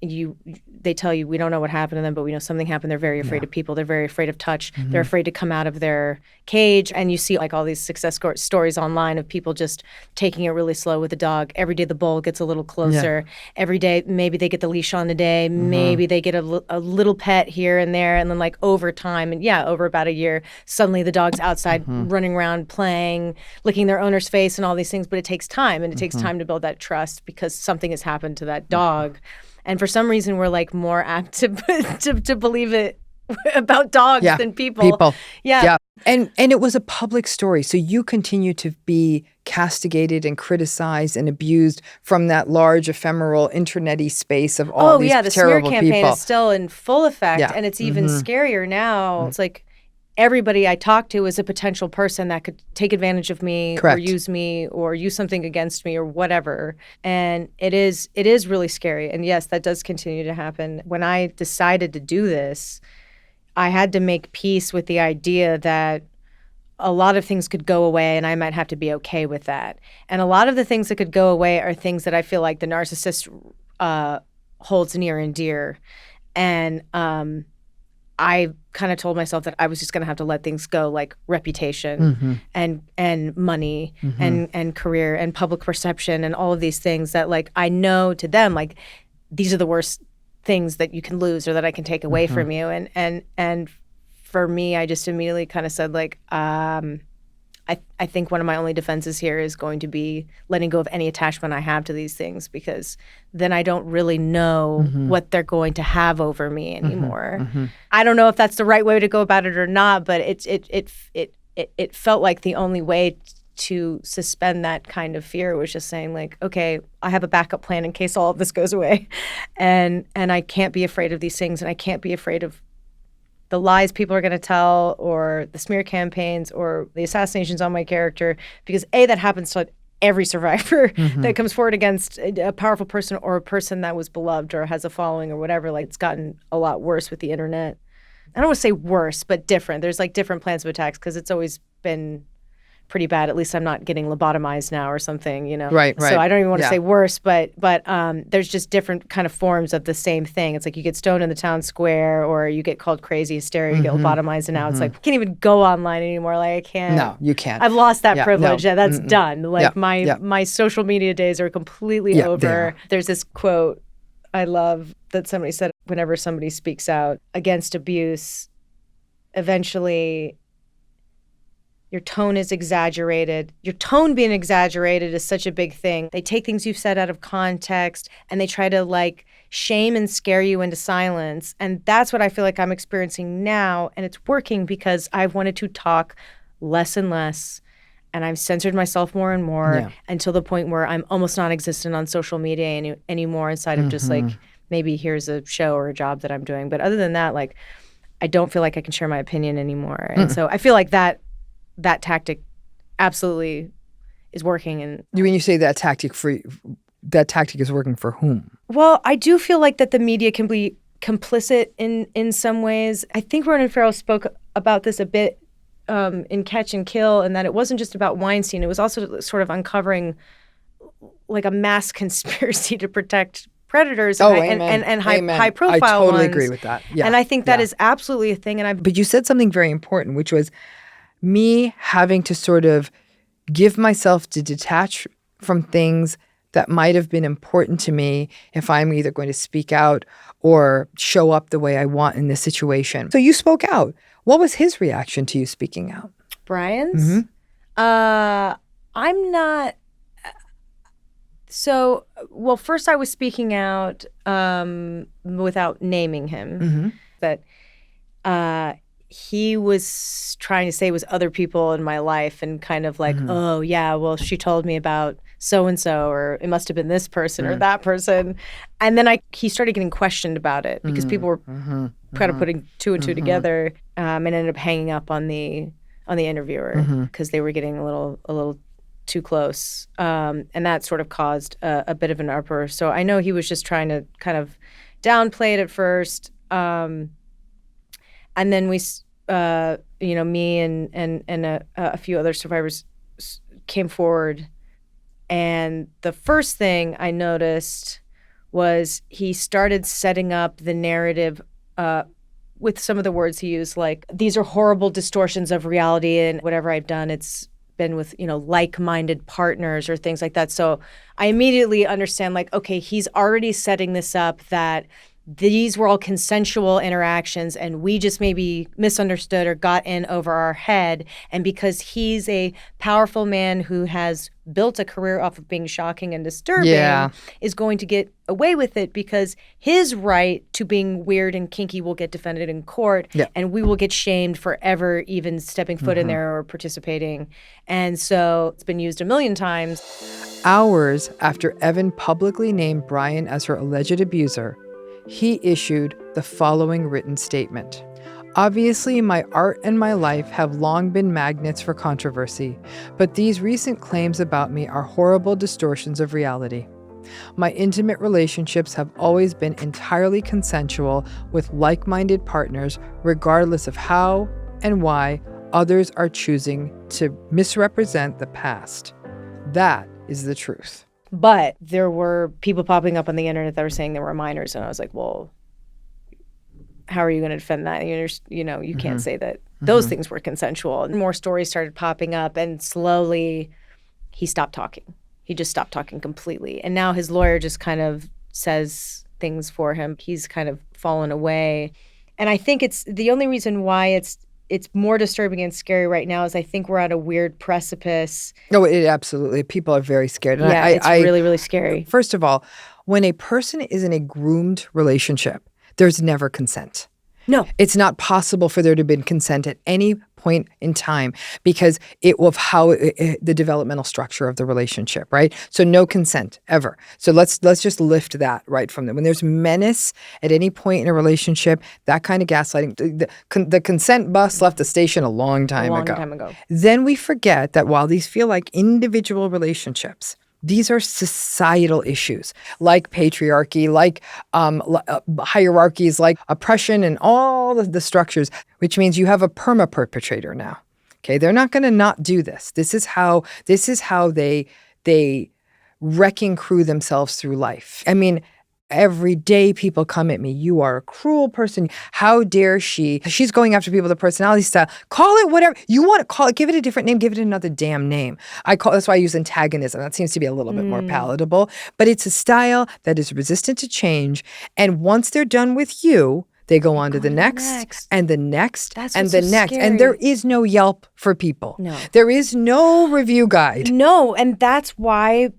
B: they tell you, we don't know what happened to them, but we know something happened. They're very afraid of people. They're very afraid of touch. They're afraid to come out of their cage. And you see like all these success stories online of people just taking it really slow with the dog. Every day the bowl gets a little closer. Every day maybe they get the leash on a day. Maybe they get a little pet here and there. And then like over time, and over about a year, suddenly the dog's outside running around, playing, licking their owner's face and all these things. But it takes time, and it takes time to build that trust because something has happened to that dog. And for some reason, we're like more apt to believe it about dogs than people. Yeah.
A: And it was a public story. So you continue to be castigated and criticized and abused from that large, ephemeral, internet-y space of all these
B: the
A: terrible
B: smear campaign
A: people.
B: is still in full effect.
A: Yeah.
B: And it's even scarier now. It's like everybody I talk to is a potential person that could take advantage of me or use me or use something against me or whatever. And it is really scary. And yes, that does continue to happen. When I decided to do this, I had to make peace with the idea that a lot of things could go away and I might have to be okay with that. And a lot of the things that could go away are things that I feel like the narcissist holds near and dear. And I kind of told myself that I was just going to have to let things go, like reputation and money and career and public perception and all of these things that, like, I know to them, like, these are the worst things that you can lose or that I can take away from you. And for me, I just immediately kind of said, like, I think one of my only defenses here is going to be letting go of any attachment I have to these things, because then I don't really know what they're going to have over me anymore. I don't know if that's the right way to go about it or not, but it felt like the only way to suspend that kind of fear was just saying, like, okay, I have a backup plan in case all of this goes away, and I can't be afraid of these things, and I can't be afraid of the lies people are going to tell or the smear campaigns or the assassinations on my character, because that happens to every survivor that comes forward against a powerful person or a person that was beloved or has a following or whatever. Like, it's gotten a lot worse with the internet. I don't want to say worse, but different. There's like different plans of attacks because it's always been pretty bad. At least I'm not getting lobotomized now or something, you know?
A: Right.
B: So I don't even want to say worse, but there's just different kind of forms of the same thing. It's like you get stoned in the town square, or you get called crazy hysteria, you get lobotomized, and now it's like, I can't even go online anymore. Like, I can't.
A: No, you can't.
B: I've lost that privilege.
A: No.
B: That's done. Like, my social media days are completely over. There's this quote I love that somebody said, whenever somebody speaks out against abuse, eventually your tone is exaggerated. Your tone being exaggerated is such a big thing. They take things you've said out of context and they try to, like, shame and scare you into silence. And that's what I feel like I'm experiencing now. And it's working because I've wanted to talk less and less. And I've censored myself more and more until the point where I'm almost non-existent on social media anymore, inside of just like, maybe here's a show or a job that I'm doing. But other than that, like, I don't feel like I can share my opinion anymore. And so I feel like that tactic absolutely is working. And
A: when you say that tactic is working for whom?
B: Well, I do feel like that the media can be complicit in some ways. I think Ronan Farrow spoke about this a bit in Catch and Kill, and that it wasn't just about Weinstein. It was also sort of uncovering like a mass conspiracy to protect predators and high profile ones.
A: I totally agree with that. Yeah.
B: And I think that is absolutely a thing.
A: But you said something very important, which was me having to sort of give myself to detach from things that might have been important to me if I'm either going to speak out or show up the way I want in this situation. So you spoke out. What was his reaction to you speaking out?
B: Brian's? I'm not... So, well, first I was speaking out without naming him. That he was trying to say it was other people in my life and kind of like, oh, yeah, well, she told me about so-and-so, or it must have been this person or that person. And then he started getting questioned about it because people were kind of putting two and two together, and ended up hanging up on the interviewer because they were getting a little too close. And that sort of caused a bit of an uproar. So I know he was just trying to kind of downplay it at first. And then we, me and a few other survivors came forward. And the first thing I noticed was he started setting up the narrative with some of the words he used, like, these are horrible distortions of reality, and whatever I've done, it's been with, like-minded partners or things like that. So I immediately understand, like, okay, he's already setting this up that these were all consensual interactions and we just maybe misunderstood or got in over our head. And because he's a powerful man who has built a career off of being shocking and disturbing, is going to get away with it because his right to being weird and kinky will get defended in court, and we will get shamed for ever even stepping foot in there or participating. And so it's been used a million times.
A: Hours after Evan publicly named Brian as her alleged abuser, he issued the following written statement. Obviously, my art and my life have long been magnets for controversy, but these recent claims about me are horrible distortions of reality. My intimate relationships have always been entirely consensual with like-minded partners, regardless of how and why others are choosing to misrepresent the past. That is the truth.
B: But there were people popping up on the internet that were saying they were minors, and I was like, well, how are you going to defend that? You can't say that those things were consensual. And more stories started popping up, and slowly he stopped talking. He just stopped talking completely. And now his lawyer just kind of says things for him. He's kind of fallen away. And I think it's the only reason why it's more disturbing and scary right now is I think we're at a weird precipice.
A: No, it absolutely. People are very scared. And
B: it's really, really scary.
A: First of all, when a person is in a groomed relationship, there's never consent.
B: No.
A: It's not possible for there to have been consent at any point in time because of how the developmental structure of the relationship, right? So no consent ever. So let's just lift that right from them. When there's menace at any point in a relationship, that kind of gaslighting, the consent bus left the station a long time ago. Then we forget that while these feel like individual relationships, these are societal issues like patriarchy, like hierarchies, like oppression and all of the structures, which means you have a perma-perpetrator now. Okay, they're not going to not do this. This is how they wrecking crew themselves through life. I mean, every day people come at me. You are a cruel person. How dare she? She's going after people with a personality style. Call it whatever you want to call it. Give it a different name. Give it another damn name. That's why I use antagonism. That seems to be a little bit more palatable. But it's a style that is resistant to change. And once they're done with you, they go on to the next and the next and the next. And there is no Yelp for people.
B: No.
A: There is no review guide.
B: No. And that's why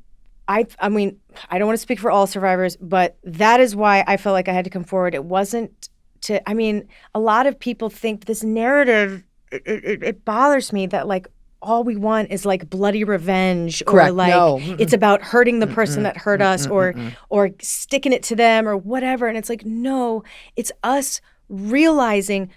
B: I mean, I don't want to speak for all survivors, but that is why I felt like I had to come forward. It wasn't a lot of people think this narrative, it bothers me that like all we want is like bloody revenge.
A: Correct.
B: Or like it's about hurting the person that hurt us or sticking it to them or whatever. And it's like, no, it's us realizing,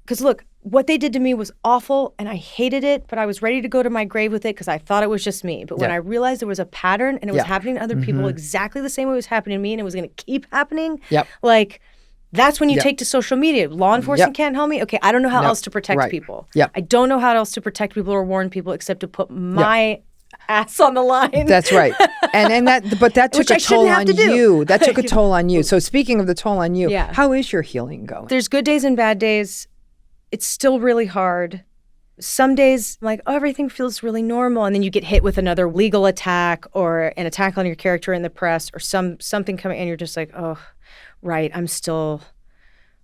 B: because look, what they did to me was awful and I hated it, but I was ready to go to my grave with it because I thought it was just me. But when I realized there was a pattern and it was happening to other people exactly the same way it was happening to me and it was going to keep happening, like that's when you take to social media. Law enforcement can't help me. Okay, I don't know how else to protect people. I don't know how else to protect people or warn people except to put my ass on the line.
A: That's right. And that took a toll on you. That took a toll on you. So speaking of the toll on you, how is your healing going?
B: There's good days and bad days. It's still really hard. Some days, like, oh, everything feels really normal. And then you get hit with another legal attack or an attack on your character in the press or something coming and you're just like, oh, right, I'm still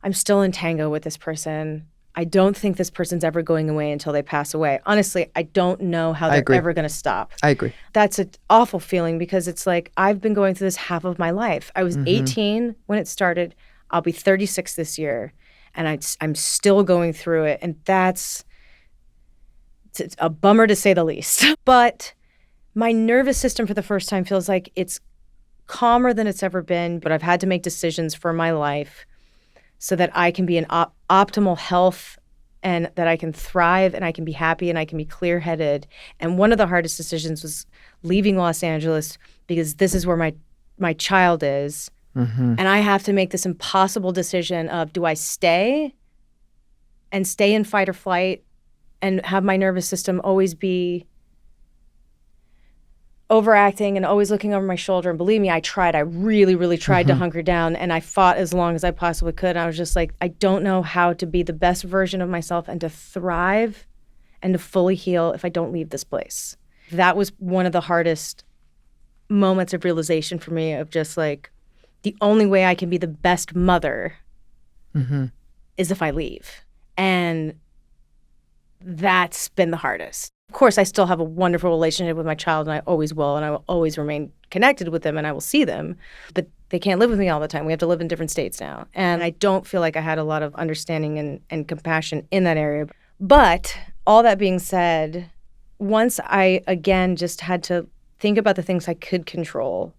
B: in tango with this person. I don't think this person's ever going away until they pass away. Honestly, I don't know how they're ever going to stop.
A: I agree.
B: That's an awful feeling because it's like I've been going through this half of my life. I was 18 when it started. I'll be 36 this year, and I'm still going through it. And it's a bummer to say the least. But my nervous system for the first time feels like it's calmer than it's ever been, but I've had to make decisions for my life so that I can be in optimal health and that I can thrive and I can be happy and I can be clear-headed. And one of the hardest decisions was leaving Los Angeles because this is where my child is. And I have to make this impossible decision of, do I stay in fight or flight and have my nervous system always be overacting and always looking over my shoulder? And believe me, I tried. I really, really tried to hunker down, and I fought as long as I possibly could. And I was just like, I don't know how to be the best version of myself and to thrive and to fully heal if I don't leave this place. That was one of the hardest moments of realization for me, of just like, the only way I can be the best mother is if I leave. And that's been the hardest. Of course, I still have a wonderful relationship with my child, and I always will, and I will always remain connected with them, and I will see them. But they can't live with me all the time. We have to live in different states now. And I don't feel like I had a lot of understanding and compassion in that area. But all that being said, once I, again, just had to think about the things I could control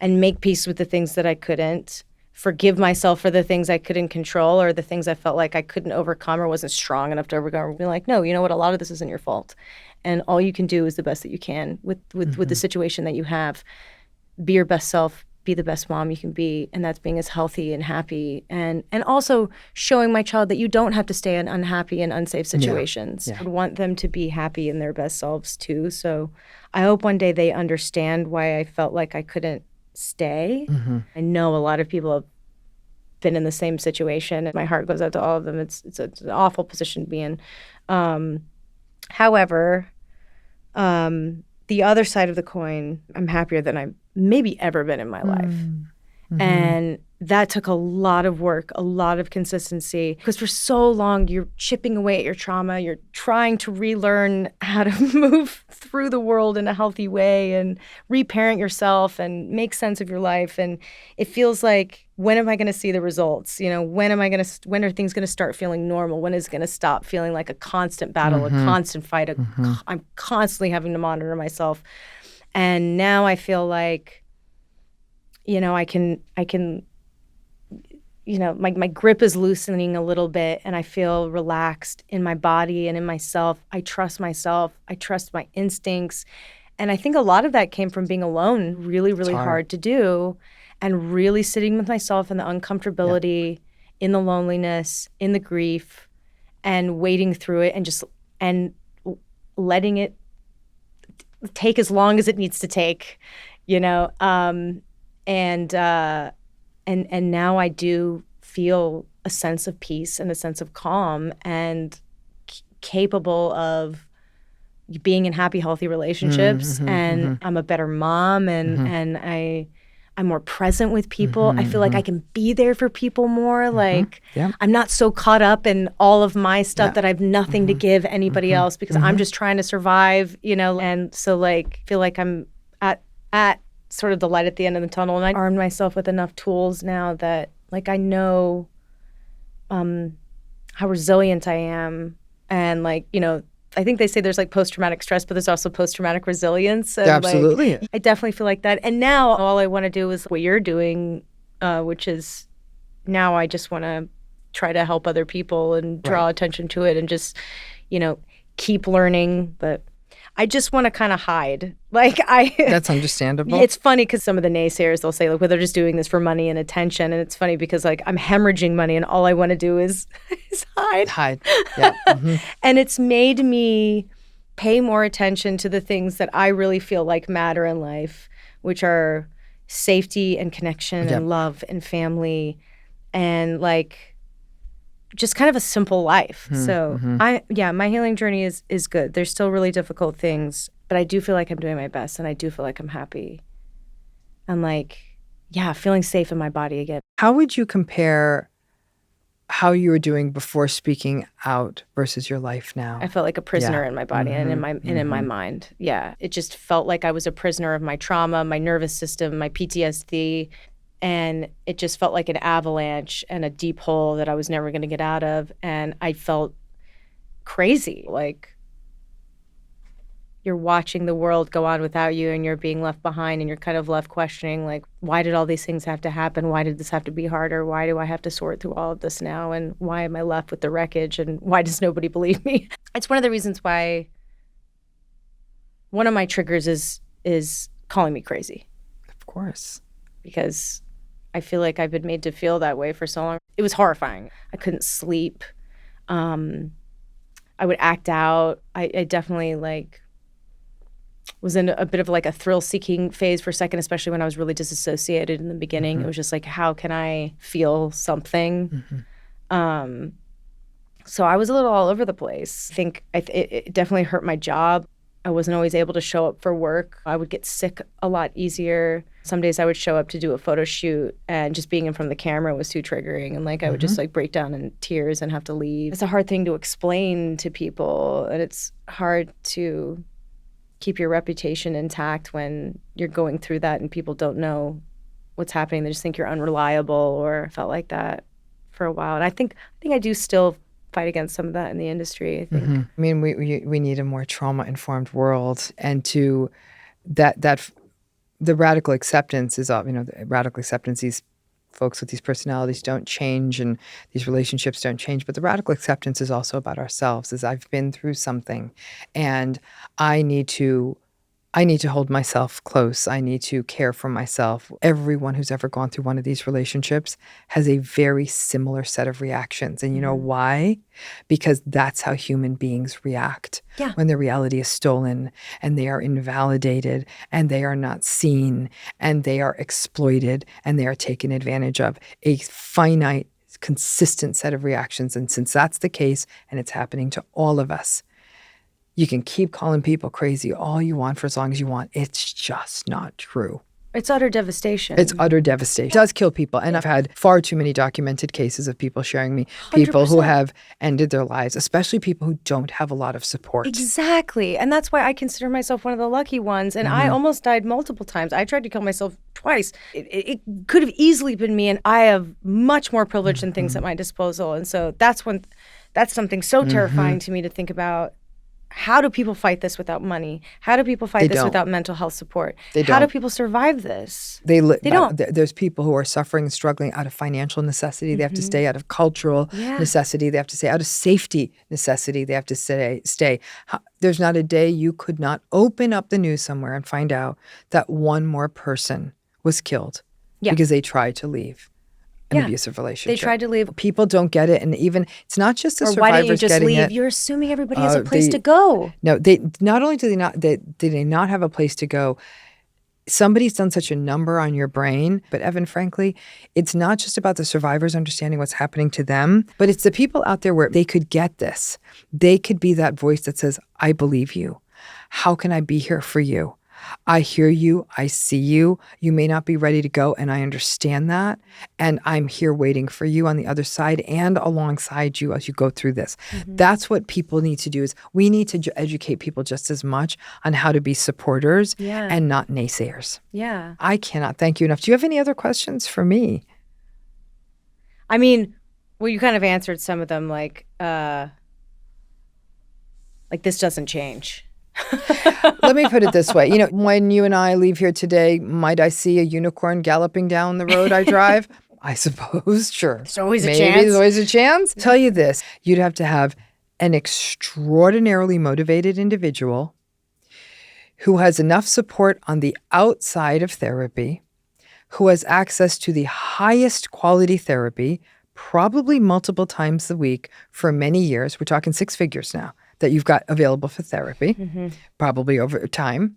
B: and make peace with the things that I couldn't, forgive myself for the things I couldn't control or the things I felt like I couldn't overcome or wasn't strong enough to overcome. Be like, no, you know what? A lot of this isn't your fault. And all you can do is the best that you can with the situation that you have. Be your best self, be the best mom you can be. And that's being as healthy and happy. And also showing my child that you don't have to stay in unhappy and unsafe situations. I want them to be happy in their best selves too. So I hope one day they understand why I felt like I couldn't stay. I know a lot of people have been in the same situation, and my heart goes out to all of them. It's an awful position to be in. However, the other side of the coin, I'm happier than I've maybe ever been in my life. And that took a lot of work, a lot of consistency, because for so long you're chipping away at your trauma. You're trying to relearn how to move through the world in a healthy way and reparent yourself and make sense of your life. And it feels like, when am I going to see the results? You know, when are things going to start feeling normal? When is it going to stop feeling like a constant battle, a constant fight? I'm constantly having to monitor myself. And now I feel like, you know, I can, you know, my grip is loosening a little bit, and I feel relaxed in my body and in myself. I trust myself. I trust my instincts. And I think a lot of that came from being alone, really, really hard to do, and really sitting with myself in the uncomfortability, in the loneliness, in the grief, and wading through it and letting it take as long as it needs to take, you know. And now I do feel a sense of peace and a sense of calm and capable of being in happy, healthy relationships. And I'm a better mom, and I'm more present with people. I feel like I can be there for people more. Like I'm not so caught up in all of my stuff that I have nothing to give anybody else, because I'm just trying to survive, you know. And so like feel like I'm at sort of the light at the end of the tunnel, and I armed myself with enough tools now that like I know how resilient I am. And like, you know, I think they say there's like post-traumatic stress, but there's also post-traumatic resilience. And
A: Absolutely.
B: Like, I definitely feel like that. And now all I want to do is what you're doing, which is now I just want to try to help other people and draw attention to it and just, you know, keep learning. But I just want to kind of hide. Like
A: That's understandable.
B: It's funny because some of the naysayers, they'll say, like, well, they're just doing this for money and attention. And it's funny because like I'm hemorrhaging money and all I want to do is hide.
A: Hide. Yeah.
B: And it's made me pay more attention to the things that I really feel like matter in life, which are safety and connection and love and family and like just kind of a simple life. So my healing journey is good. There's still really difficult things, but I do feel like I'm doing my best, and I do feel like I'm happy. And like, feeling safe in my body again.
A: How would you compare how you were doing before speaking out versus your life now.
B: I felt like a prisoner in my body and in my mind. Yeah. It just felt like I was a prisoner of my trauma, my nervous system, my PTSD. And it just felt like an avalanche and a deep hole that I was never going to get out of. And I felt crazy. Like you're watching the world go on without you and you're being left behind and you're kind of left questioning, like, why did all these things have to happen? Why did this have to be harder? Why do I have to sort through all of this now? And why am I left with the wreckage? And why does nobody believe me? It's one of the reasons why one of my triggers is calling me crazy.
A: Of course.
B: Because I feel like I've been made to feel that way for so long. It was horrifying. I couldn't sleep. I would act out. I definitely was in a bit of like a thrill-seeking phase for a second, especially when I was really disassociated in the beginning. It was just like, how can I feel something? So I was a little all over the place. I think it definitely hurt my job. I wasn't always able to show up for work. I would get sick a lot easier. Some days I would show up to do a photo shoot and just being in front of the camera was too triggering. And I would just break down in tears and have to leave. It's a hard thing to explain to people. And it's hard to keep your reputation intact when you're going through that and people don't know what's happening. They just think you're unreliable, or felt like that for a while. And I think I do still fight against some of that in the industry, I think.
A: I mean, we need a more trauma-informed world, and to that the radical acceptance is, the radical acceptance, these folks with these personalities don't change and these relationships don't change, but the radical acceptance is also about ourselves, is I've been through something and I need to hold myself close. I need to care for myself. Everyone who's ever gone through one of these relationships has a very similar set of reactions. And you know why? Because that's how human beings react when their reality is stolen and they are invalidated and they are not seen and they are exploited and they are taken advantage of. A finite, consistent set of reactions. And since that's the case and it's happening to all of us, you can keep calling people crazy all you want for as long as you want. It's just not true.
B: It's utter devastation.
A: It's utter devastation. It does kill people. And I've had far too many documented cases of people sharing me, people 100%. Who have ended their lives, especially people who don't have a lot of support.
B: Exactly. And that's why I consider myself one of the lucky ones. And I almost died multiple times. I tried to kill myself twice. It could have easily been me. And I have much more privilege and things at my disposal. And so that's something so terrifying to me to think about. How do people fight this without money? How do people fight this without mental health support? How do people survive this? They don't.
A: There's people who are suffering and struggling out of financial necessity. They have to stay, out of cultural necessity. They have to stay, out of safety necessity. They have to stay. There's not a day you could not open up the news somewhere and find out that one more person was killed because they tried to leave an abusive relationship.
B: They tried to leave.
A: People don't get it, and even it's not just the survivors getting it.
B: Why didn't you just leave? You're assuming everybody has a place to go.
A: No, they not only do they not have a place to go. Somebody's done such a number on your brain. But Evan, frankly, it's not just about the survivors understanding what's happening to them, but it's the people out there where they could get this. They could be that voice that says, "I believe you. How can I be here for you? I hear you. I see you. You may not be ready to go, and I understand that. And I'm here waiting for you on the other side and alongside you as you go through this." That's what people need to do. Is we need to educate people just as much on how to be supporters and not naysayers.
B: Yeah.
A: I cannot thank you enough. Do you have any other questions for me?
B: I mean, well, you kind of answered some of them, like this doesn't change.
A: Let me put it this way. When you and I leave here today, might I see a unicorn galloping down the road I drive? I suppose, sure.
B: There's always a
A: Maybe
B: chance.
A: There's always a chance. Tell you this, you'd have to have an extraordinarily motivated individual who has enough support on the outside of therapy, who has access to the highest quality therapy, probably multiple times a week for many years. We're talking 6 figures now that you've got available for therapy, probably over time,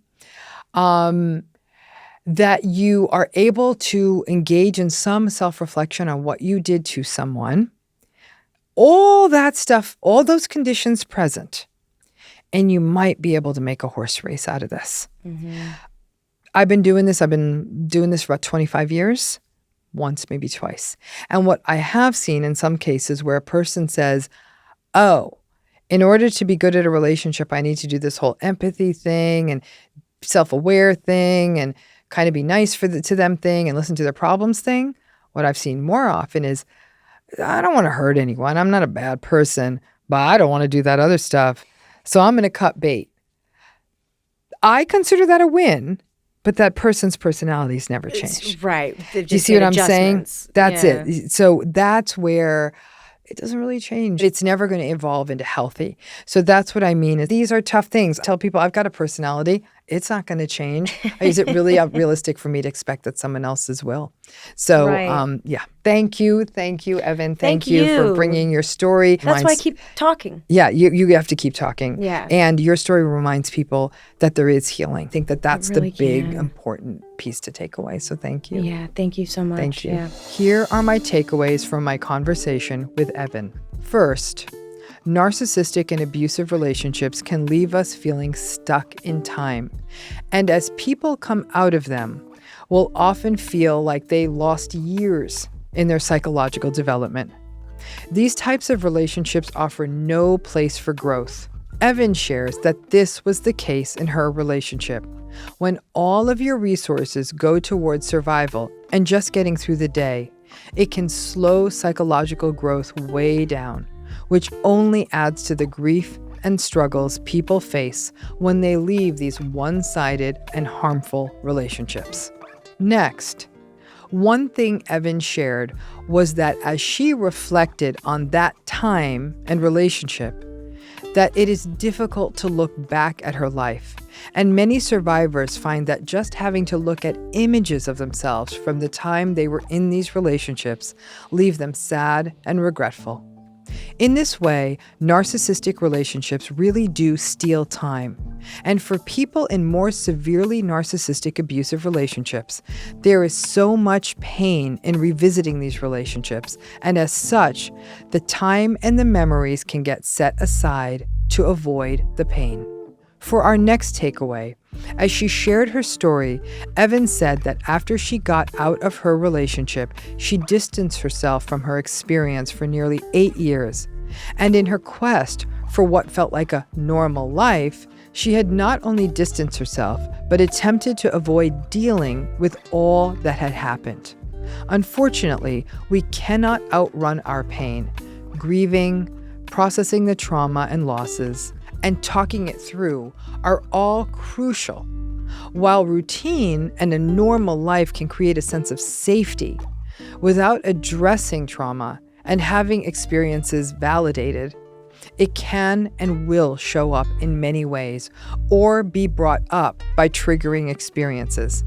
A: that you are able to engage in some self-reflection on what you did to someone, all that stuff, all those conditions present, and you might be able to make a horse race out of this. I've been doing this for about 25 years. once, maybe twice. And what I have seen in some cases where a person says, oh, in order to be good at a relationship, I need to do this whole empathy thing and self-aware thing and kind of be nice to them thing and listen to their problems thing. What I've seen more often is, I don't want to hurt anyone. I'm not a bad person, but I don't want to do that other stuff. So I'm going to cut bait. I consider that a win, but that person's personality's never changed.
B: Right.
A: Do you see what I'm saying? That's it. So that's where it doesn't really change. It's never going to evolve into healthy. So that's what I mean. These are tough things. I tell people I've got a personality. It's not going to change. Is it really realistic for me to expect that someone else's will? So, yeah. Thank you, Evan. Thank you for bringing your story.
B: That's why I keep talking.
A: Yeah, you have to keep talking.
B: Yeah.
A: And your story reminds people that there is healing. I think that's really the big, important piece to take away. So thank you.
B: Yeah, thank you so much.
A: Thank you.
B: Yeah.
A: Here are my takeaways from my conversation with Evan. First, narcissistic and abusive relationships can leave us feeling stuck in time. And as people come out of them, will often feel like they lost years in their psychological development. These types of relationships offer no place for growth. Evan shares that this was the case in her relationship. When all of your resources go towards survival and just getting through the day, it can slow psychological growth way down, which only adds to the grief and struggles people face when they leave these one-sided and harmful relationships. Next, one thing Evan shared was that as she reflected on that time and relationship, that it is difficult to look back at her life. And many survivors find that just having to look at images of themselves from the time they were in these relationships leave them sad and regretful. In this way, narcissistic relationships really do steal time. And for people in more severely narcissistic abusive relationships, there is so much pain in revisiting these relationships. And as such, the time and the memories can get set aside to avoid the pain. For our next takeaway, as she shared her story, Evan said that after she got out of her relationship, she distanced herself from her experience for nearly 8 years. And in her quest for what felt like a normal life, she had not only distanced herself, but attempted to avoid dealing with all that had happened. Unfortunately, we cannot outrun our pain. Grieving, processing the trauma and losses, and talking it through are all crucial. While routine and a normal life can create a sense of safety, without addressing trauma and having experiences validated, it can and will show up in many ways or be brought up by triggering experiences.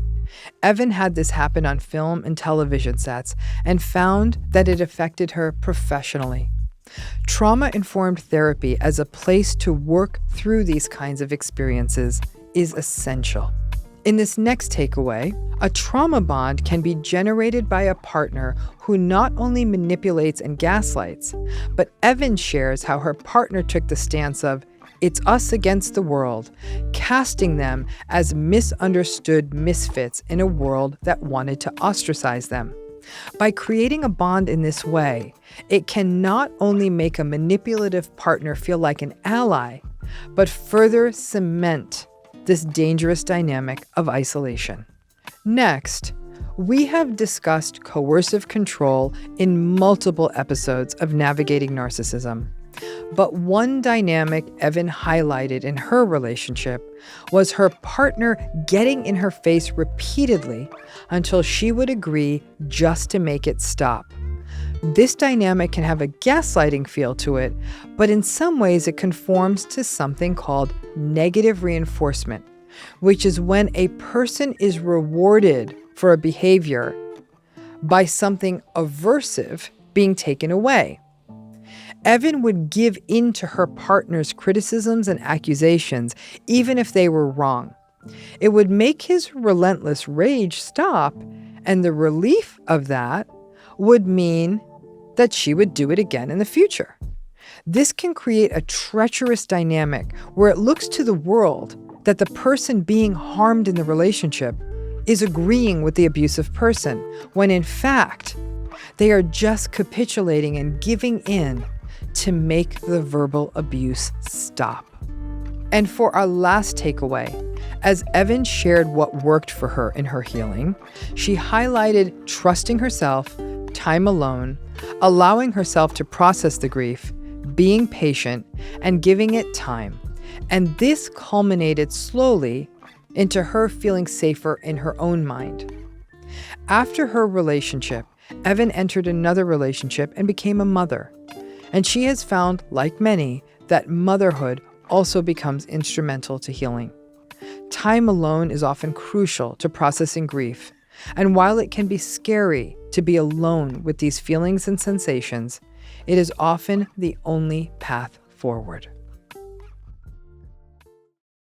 A: Evan had this happen on film and television sets and found that it affected her professionally. Trauma-informed therapy as a place to work through these kinds of experiences is essential. In this next takeaway, a trauma bond can be generated by a partner who not only manipulates and gaslights, but Evan shares how her partner took the stance of, it's us against the world, casting them as misunderstood misfits in a world that wanted to ostracize them. By creating a bond in this way, it can not only make a manipulative partner feel like an ally, but further cement this dangerous dynamic of isolation. Next, we have discussed coercive control in multiple episodes of Navigating Narcissism. But one dynamic Evan highlighted in her relationship was her partner getting in her face repeatedly until she would agree just to make it stop. This dynamic can have a gaslighting feel to it, but in some ways it conforms to something called negative reinforcement, which is when a person is rewarded for a behavior by something aversive being taken away. Evan would give in to her partner's criticisms and accusations, even if they were wrong. It would make his relentless rage stop, and the relief of that would mean that she would do it again in the future. This can create a treacherous dynamic where it looks to the world that the person being harmed in the relationship is agreeing with the abusive person, when in fact, they are just capitulating and giving in to make the verbal abuse stop. And for our last takeaway, as Evan shared what worked for her in her healing, she highlighted trusting herself, time alone, allowing herself to process the grief, being patient, and giving it time. And this culminated slowly into her feeling safer in her own mind. After her relationship, Evan entered another relationship and became a mother. And she has found, like many, that motherhood also becomes instrumental to healing. Time alone is often crucial to processing grief. And while it can be scary to be alone with these feelings and sensations, it is often the only path forward.